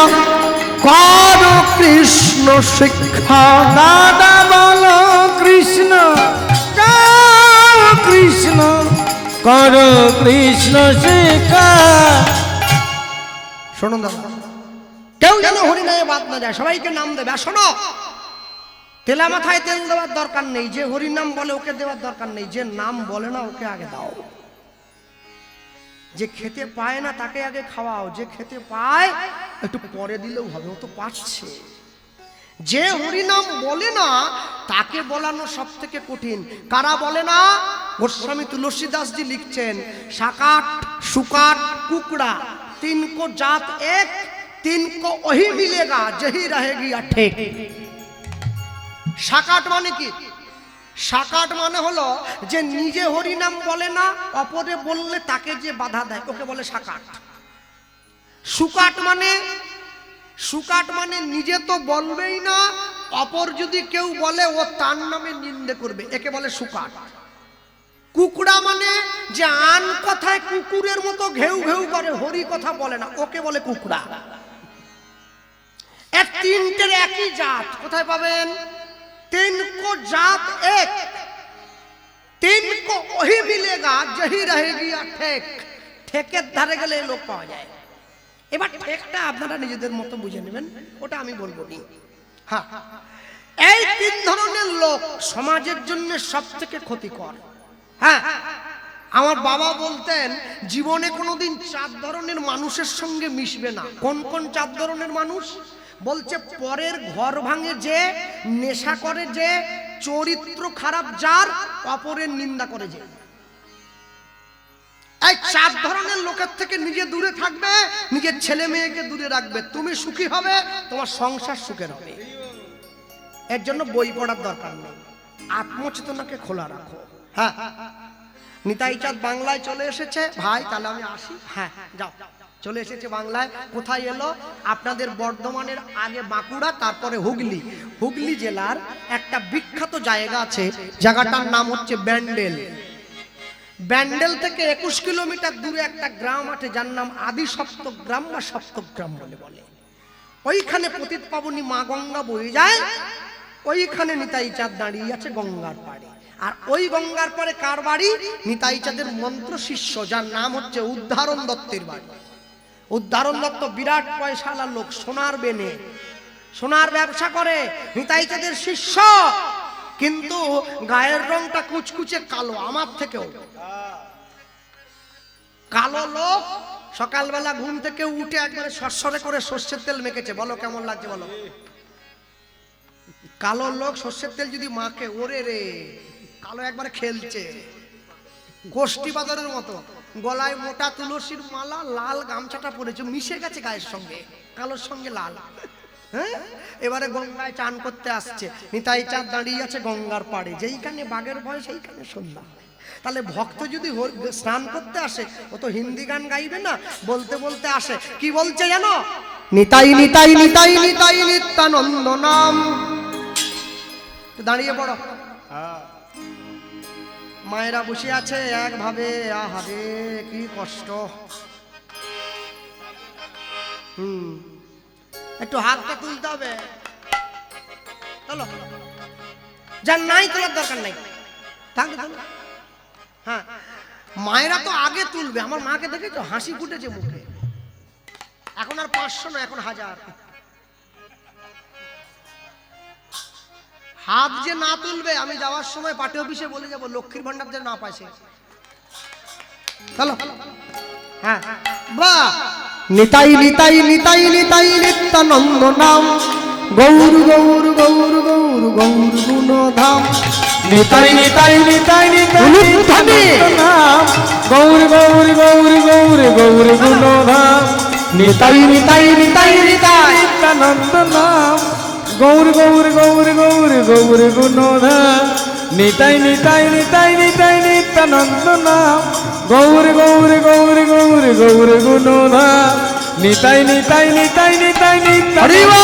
Speaker 1: কর কৃষ্ণ শিক্ষা।
Speaker 2: দাদা বলো কৃষ্ণ কৃষ্ণ কর কৃষ্ণ শিক্ষা।
Speaker 1: শোনো দাদা, কেউ যেন হরিনামে বাদ না যায়, সবাইকে নাম দেবে। আর শোনো, তেলা মাথায় তেল দেওয়ার দরকার নেই। যে হরিনাম বলে ওকে দেওয়ার দরকার নেই, যে নাম বলে না ওকে আগে দাও। যে খেতে পায় না তাকে আগে খাওয়াও, যে খেতে পায় একটু পরে দিলেও হবে, ও তো পাচ্ছে। যে হরিনাম বলে না তাকে বলানো সব থেকে কঠিন। কারা বলে না? গোস্বামী তুলসীদাসজি লিখছেন, সাকাট সুকাট কুকড়া তিন को जात एक, तीन को वही मिलेगा जही रहेगी अठेक। সাকাট মানে কি? সাকাট মানে হলো যে নিজে হরিনাম বলে না, অপরে বললে তাকে যে বাধা দেয় ওকে বলে সাকাট। সুকাট মানে, সুকাট মানে নিজে তো বলবেই না, অপর যদি কেউ বলে ও তার নামে নিন্দে করবে, একে বলে সুকাট। কুকুড়া মানে যে আন কথায় কুকুরের মতো ঘেউ ঘেউ করে, হরি কথা বলে না, ওকে বলে কুকুড়া। এর তিনটের একই জাত, কোথায় পাবেন? तीन को जात एक, तीन को वही मिलेगा जही रहेगी ठेक। ठेकेर ধারে গেলে লোক পাওয়া যায়। এবার ঠেকটা আপনারা নিজেদের মতো বুঝে নেবেন, ওটা আমি বলবো নি। হ্যাঁ, এই তিন ধরনের লোক সমাজের জন্য সবথেকে ক্ষতিকর। হ্যাঁ, আমার বাবা বলতেন জীবনে কোনোদিন চার ধরনের মানুষের সঙ্গে মিশবে না। কোন কোন চার ধরনের মানুষ? বলছে পরের ঘর ভাঙে যে, নেশা করে যে, চরিত্র খারাপ যার, অপরের নিন্দা করে যে। এই চার ধরনের লোকের থেকে নিজে দূরে থাকবে, নিজের ছেলে মেয়েকে দূরে রাখবে, তুমি সুখী হবে, তোমার সংসার সুখের হবে। এর জন্য বই পড়ার দরকার নেই, আত্মচেতনাকে খোলা রাখো। হ্যাঁ, নিতাই চাঁদ বাংলায় চলে এসেছে ভাই, তাহলে আমি আসি। হ্যাঁ যাও, চলে এসেছে বাংলায়। কোথায় এলো? আপনাদের বর্ধমানের আগে বাঁকুড়া, তারপরে হুগলি। হুগলি জেলার একটা বিখ্যাত জায়গা আছে, জায়গাটার নাম হচ্ছে ব্যান্ডেল। ব্যান্ডেল থেকে 21 কিলোমিটার দূরে একটা গ্রাম আছে যার নাম আদি সপ্তক গ্রাম বা সপ্তক গ্রাম বলে। ওইখানে পতিত পাবনী মা গঙ্গা বয়ে যায়, ওইখানে নিতাই চাঁদ দাঁড়িয়ে আছে গঙ্গার পাড়ে। আর ওই গঙ্গার পাড়ে কার বাড়ি? নিতাই চাঁদের মন্ত্র শিষ্য, যার নাম হচ্ছে উদ্ধারণ দত্তের বাড়ি। উদ্ধারণ দত্ত বিরাট পয়সাওয়ালা লোক, সোনার বেনে। সোনার ব্যবসা করে, নিতাই চাঁদের শিষ্য, কিন্তু গায়ের রংটা কুচকুচে কালো, আমার থেকেও কালো লোক। সকালবেলা ঘুম থেকে উঠে একবারে সরসরে করে সর্ষের তেল মেখেছে, বলো কেমন লাগছে বলো। কালো লোক সর্ষের তেল যদি মাখে, ওরে রে, কালো একবারে খেলছে কোষ্টি বাদরের মতো। গলায় মোটা তুলসীর মালা, লাল গামছাটা পরেছে, মিশে গেছে গায়ের সঙ্গে, কালোর সঙ্গে লাল। হ্যাঁ, এবারে গঙ্গায় চান করতে আসছে। নিতাই চাঁদ দাঁড়িয়ে আছে গঙ্গার পাড়ে, যেইখানে বাঘের ভয় সেইখানে সন্ধ্যা। তাহলে ভক্ত যদি স্নান করতে আসে, ও তো হিন্দি গান গাইবে না, বলতে বলতে আসে। কি বলছে জানো? নিতাই নিতাই নিতাই নিতাই নিত্যানন্দ নাম। দাঁড়িয়ে পড়ো। মায়েরা বসে আছে একভাবে, আহারে কি কষ্ট। একটু হাতটা তুলতে হবে, চলো। যার নাই তোলার দরকার নাই, হ্যাঁ, মায়েরা তো আগে তুলবে। আমার মাকে দেখেছো, হাসি ফুটেছে মুখে। এখন আর 500 না, এখন 1000। হাত যে না তুলবে, আমি যাওয়ার সময় পার্টি অফিসে বলে যাবো লক্ষ্মীর ভান্ডার যে না পাইছে। চলো, হ্যাঁ, বাহ। নিতাই নিতাই নিতাই নিতাই নিত্যানন্দ নাম, গৌর গৌর গৌর গৌর গৌর গুণধাম।
Speaker 2: নিতাই নিতাই নিতাই নিতাই নিত্যানন্দ নাম, গৌর গৌর গৌর গৌর গৌর গুণধাম।
Speaker 1: নিতাই নিতাই নিতাই নিতাই
Speaker 2: নিত্যানন্দ নাম, গৌর গৌর গৌর গৌর গৌর গুণধাম। নিতাই নিতাই নিতাই নিতাই নিত্যানন্দ নাম, গৌর গৌর গৌর গৌর গৌর গুণধাম। নিতাই নিতাই নিতাই নিতাই নিত্যানন্দ,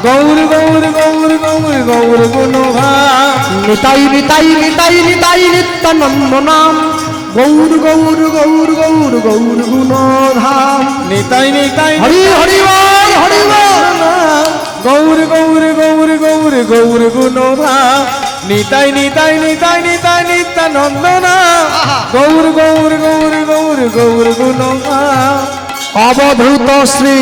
Speaker 2: গৌর গৌর গৌর গৌর গৌর গুণধাম।
Speaker 1: নিতাই নিতাই নিতাই নিতাই নিত্যানন্দ নাম, গৌর গৌর গৌর গৌর গৌর গুণধাম।
Speaker 2: নিতাই নিতাই
Speaker 1: হরি হরি বল হরি বল,
Speaker 2: গৌর গৌর গৌর গৌর গৌর গুণধাম। নিতাই নিতাই নিতাই নিতাই নিত্যানন্দ নাম, গৌর গৌর গৌর গৌর গৌর গুণধাম।
Speaker 1: অবধূত শ্রী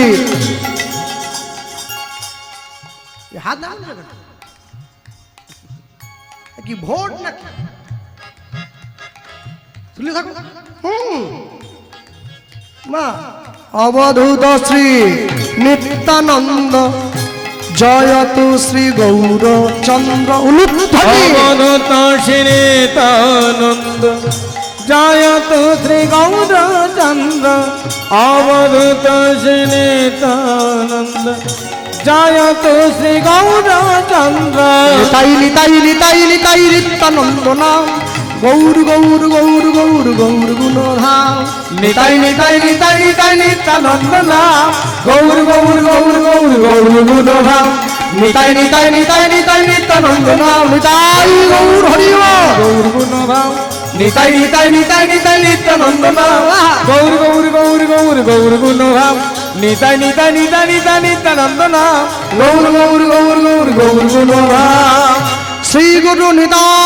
Speaker 1: হাত না কি ভোট নাকি, তুলে থাকো। মা অবধূত শ্রী নিত্যানন্দ, জয়তু শ্রী গৌর চন্দ্র উলুধ্বনি।
Speaker 2: অবধূত শ্রী নিত্যানন্দ, জয়তু শ্রী গৌর চন্দ্র। অবধূত শ্রী নিত্যানন্দ, জয়তু শ্রী গৌর চন্দ্র।
Speaker 1: নিতাই নিতাই নিতাই নিতাই নিত্যানন্দ নাম, গৌর গৌর গৌর গৌর গৌর গুণধাম।
Speaker 2: নিতাই নিতাই নিতাই নিতাই নিত্যানন্দ নাম, গৌর গৌর গৌর গৌর গৌর গুণধাম।
Speaker 1: নিতাই নিতাই নিতাই নিতাই নিত্যানন্দ নাম, নিতাই গৌর হরি বল
Speaker 2: গৌর গুণধাম।
Speaker 1: নিতাই নিতাই নিতাই নিতাই নিত্যানন্দ নাম,
Speaker 2: গৌর গৌর গৌর গৌর গৌর গুণধাম। নিতাই নিতাই নিতাই নিতাই নিত্যানন্দ নাম,
Speaker 1: গৌর গৌর গৌর গৌর গৌর গুণধাম। শ্রী গুরু নিতাই